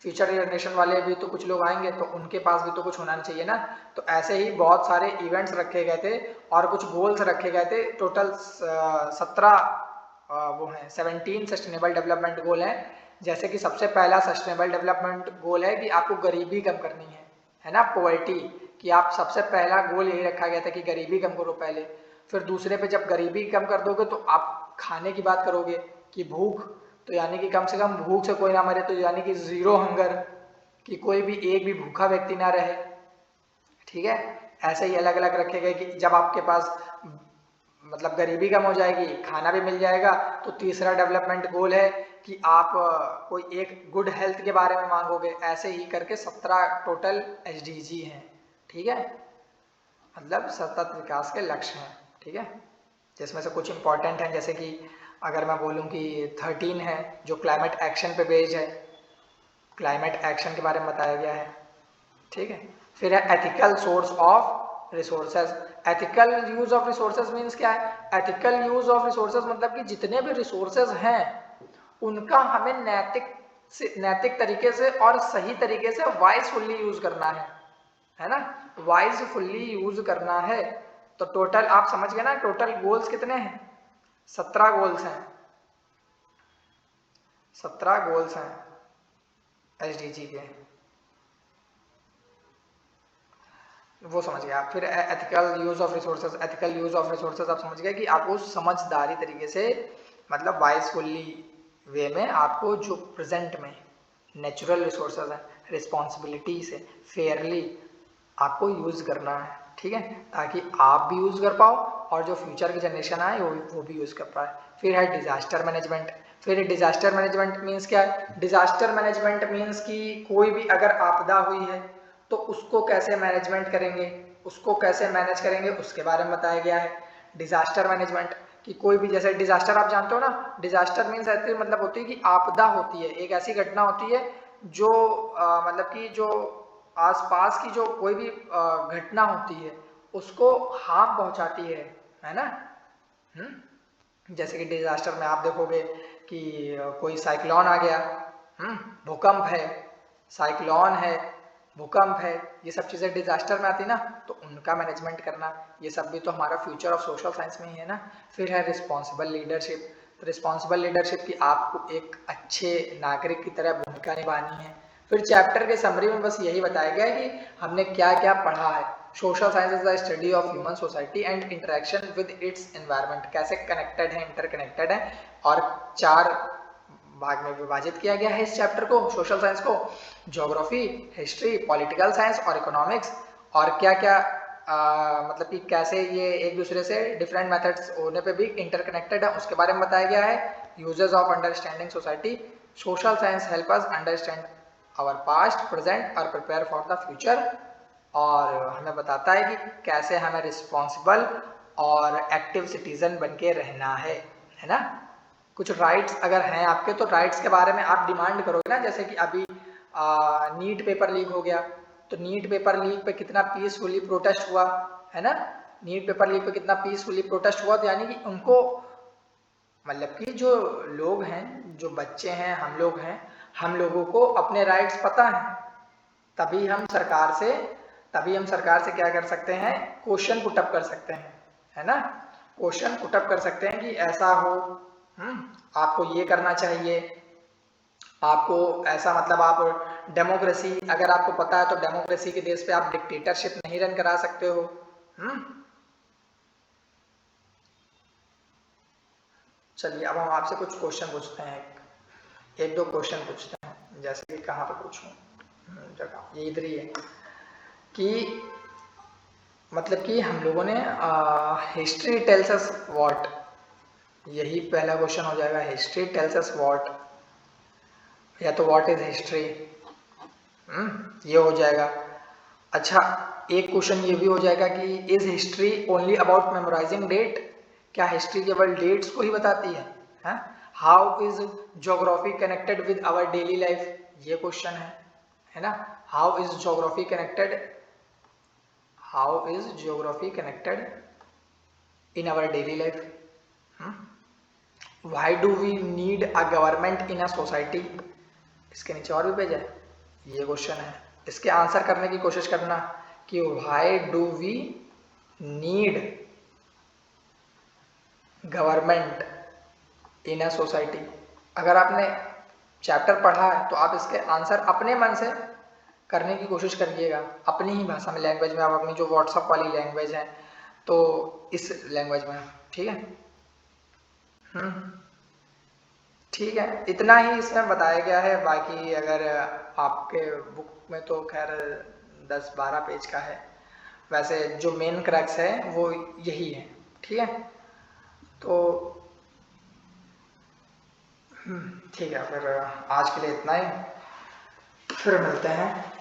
Future generation वाले भी तो कुछ लोग आएंगे तो उनके पास भी तो कुछ होना चाहिए ना। तो ऐसे ही बहुत सारे इवेंट्स रखे गए थे और कुछ गोल्स रखे गए थे। टोटल 17 वो हैं, 17 सस्टेनेबल डेवलपमेंट गोल हैं। जैसे कि सबसे पहला सस्टेनेबल डेवलपमेंट गोल है कि आपको गरीबी कम करनी है ना, पॉवर्टी, कि आप सबसे पहला गोल यही रखा गया था कि गरीबी कम करो पहले। फिर दूसरे पे जब गरीबी कम कर दोगे तो आप खाने की बात करोगे कि भूख, तो यानी कि कम से कम भूख से कोई ना मरे, तो यानी कि जीरो हंगर, कि कोई भी एक भी भूखा व्यक्ति ना रहे। ठीक है, ऐसे ही अलग अलग रखे गए कि जब आपके पास मतलब गरीबी कम हो जाएगी, खाना भी मिल जाएगा, तो तीसरा डेवलपमेंट गोल है कि आप कोई एक गुड हेल्थ के बारे में मांगोगे। ऐसे ही करके 17 टोटल SDG हैं। ठीक है, मतलब सतत विकास के लक्ष्य हैं। ठीक है, जिसमें से कुछ इंपॉर्टेंट हैं, जैसे कि अगर मैं बोलूं कि 13 है जो क्लाइमेट एक्शन पे बेस्ड है, क्लाइमेट एक्शन के बारे में बताया गया है। ठीक है, फिर है ethical source of resources. Ethical use of resources means क्या है? एथिकल यूज ऑफ रिसोर्सेज मतलब कि जितने भी रिसोर्सेज हैं उनका हमें नैतिक तरीके से और सही तरीके से वाइजफुली यूज करना है ना, वाइजफुली यूज करना है। तो टोटल आप समझ गए ना, टोटल गोल्स कितने हैं? 17 गोल्स हैं, 17 गोल्स हैं SDG के, वो समझ गए आप। फिर ethical use of resources. Ethical use of resources आप समझ गए कि आपको समझदारी तरीके से, मतलब वाइजफुली वे में आपको जो प्रेजेंट में नेचुरल रिसोर्सेज हैं रिस्पॉन्सिबिलिटी से फेयरली आपको यूज करना है। ठीक है, ताकि आप भी यूज कर पाओ और जो फ्यूचर की जनरेशन आए वो भी यूज कर पाए। फिर है डिजास्टर मैनेजमेंट। फिर डिजास्टर मैनेजमेंट मीन्स क्या है? डिजास्टर मैनेजमेंट मीन्स कि कोई भी अगर आपदा हुई है तो उसको कैसे मैनेजमेंट करेंगे, उसको कैसे मैनेज करेंगे, उसके बारे में बताया गया है। डिजास्टर मैनेजमेंट कि कोई भी, जैसे डिजास्टर आप जानते हो ना, डिजास्टर मीन्स ऐसे मतलब होती है कि आपदा होती है, एक ऐसी घटना होती है जो मतलब कि जो आसपास की जो कोई भी घटना होती है उसको हार्म पहुंचाती है ना। जैसे कि डिजास्टर में आप देखोगे कि कोई साइक्लोन आ गया, भूकंप है, साइक्लोन है, भूकंप है, ये सब चीज़ें डिजास्टर में आती ना, तो उनका मैनेजमेंट करना, ये सब भी तो हमारा फ्यूचर ऑफ सोशल साइंस में ही है ना। फिर है रिस्पॉन्सिबल लीडरशिप। तो रिस्पॉन्सिबल लीडरशिप की आपको एक अच्छे नागरिक की तरह भूमिका निभानी है। फिर चैप्टर के समरी में बस यही बताया गया है कि हमने क्या क्या पढ़ा है। Social science is the study of human society and interaction with its environment, कैसे कनेक्टेड है, इंटरकनेक्टेड है, और 4 भाग में विभाजित किया गया है इस चैप्टर को, सोशल साइंस को। ज्योग्राफी, हिस्ट्री, पॉलिटिकल साइंस और इकोनॉमिक्स, और क्या क्या मतलब कि कैसे ये एक दूसरे से डिफरेंट मेथड्स होने पे भी इंटरकनेक्टेड है, उसके बारे में बताया गया है। Uses of understanding society. Social science help us understand our past, present और प्रिपेयर फॉर द फ्यूचर, और हमें बताता है कि कैसे हमें रिस्पॉन्सिबल और एक्टिव सिटीजन बन के रहना है ना। कुछ राइट्स अगर हैं आपके, तो राइट्स के बारे में आप डिमांड करोगे ना। जैसे कि अभी नीट पेपर लीक हो गया, तो नीट पेपर लीक पे कितना पीसफुली प्रोटेस्ट हुआ है ना, नीट पेपर लीक पे कितना पीसफुली प्रोटेस्ट हुआ। तो यानी कि उनको, मतलब कि जो लोग हैं, जो बच्चे हैं, हम लोग हैं, हम लोगों को अपने राइट्स पता है, तभी हम सरकार से क्या कर सकते हैं, क्वेश्चन पुटअप कर सकते हैं, है ना। क्वेश्चन पुटअप कर सकते हैं कि ऐसा हो, आपको ये करना चाहिए, आपको ऐसा मतलब आप डेमोक्रेसी, अगर आपको पता है तो डेमोक्रेसी के देश पे आप डिक्टेटरशिप नहीं रन करा सकते हो। चलिए अब हम आपसे कुछ क्वेश्चन पूछते हैं, एक दो क्वेश्चन पूछते हैं। जैसे कि कहाँ पे पूछूं, जगह ये इधर ही है कि मतलब कि हम लोगों ने हिस्ट्री टेल्स अस व्हाट, यही पहला क्वेश्चन हो जाएगा। हिस्ट्री टेल्स अस व्हाट, या तो व्हाट इज हिस्ट्री, ये हो जाएगा। अच्छा, एक क्वेश्चन ये भी हो जाएगा कि is history only about memorising date, क्या हिस्ट्री केवल डेट्स को ही बताती है? How is geography connected with our daily life, ये क्वेश्चन है ना। How is geography connected, how is geography connected in our daily life, why do we need a government in a society, इसके नीचे और भी पेज है, ये क्वेश्चन है। इसके आंसर करने की कोशिश करना कि why do we need government in a society. अगर आपने चैप्टर पढ़ा है तो आप इसके आंसर अपने मन से करने की कोशिश करिएगा, अपनी ही भाषा में, लैंग्वेज में। आप अपनी जो व्हाट्सएप वाली लैंग्वेज है तो इस लैंग्वेज में, ठीक है। ठीक है, इतना ही इसमें बताया गया है। बाकी अगर आपके बुक में तो खैर 10-12 पेज का है, वैसे जो मेन क्रक्स है वो यही है, ठीक है। तो ठीक है, फिर आज के लिए इतना ही, फिर मिलते हैं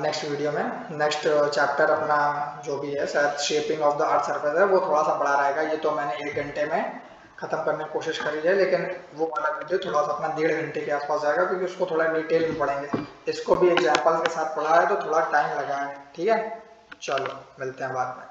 नेक्स्ट वीडियो में। नेक्स्ट चैप्टर अपना जो भी है, शायद shaping of the earth surface है, वो थोड़ा सा बड़ा रहेगा। ये तो मैंने 1 घंटे में ख़त्म करने की कोशिश करी है, लेकिन वो वाला वीडियो थोड़ा सा अपना 1.5 घंटे के आसपास जाएगा, क्योंकि उसको थोड़ा डिटेल में पढ़ेंगे। इसको भी एग्जाम्पल के साथ पढ़ा है तो थोड़ा टाइम लगा है, ठीक है। चलो मिलते हैं बाद में।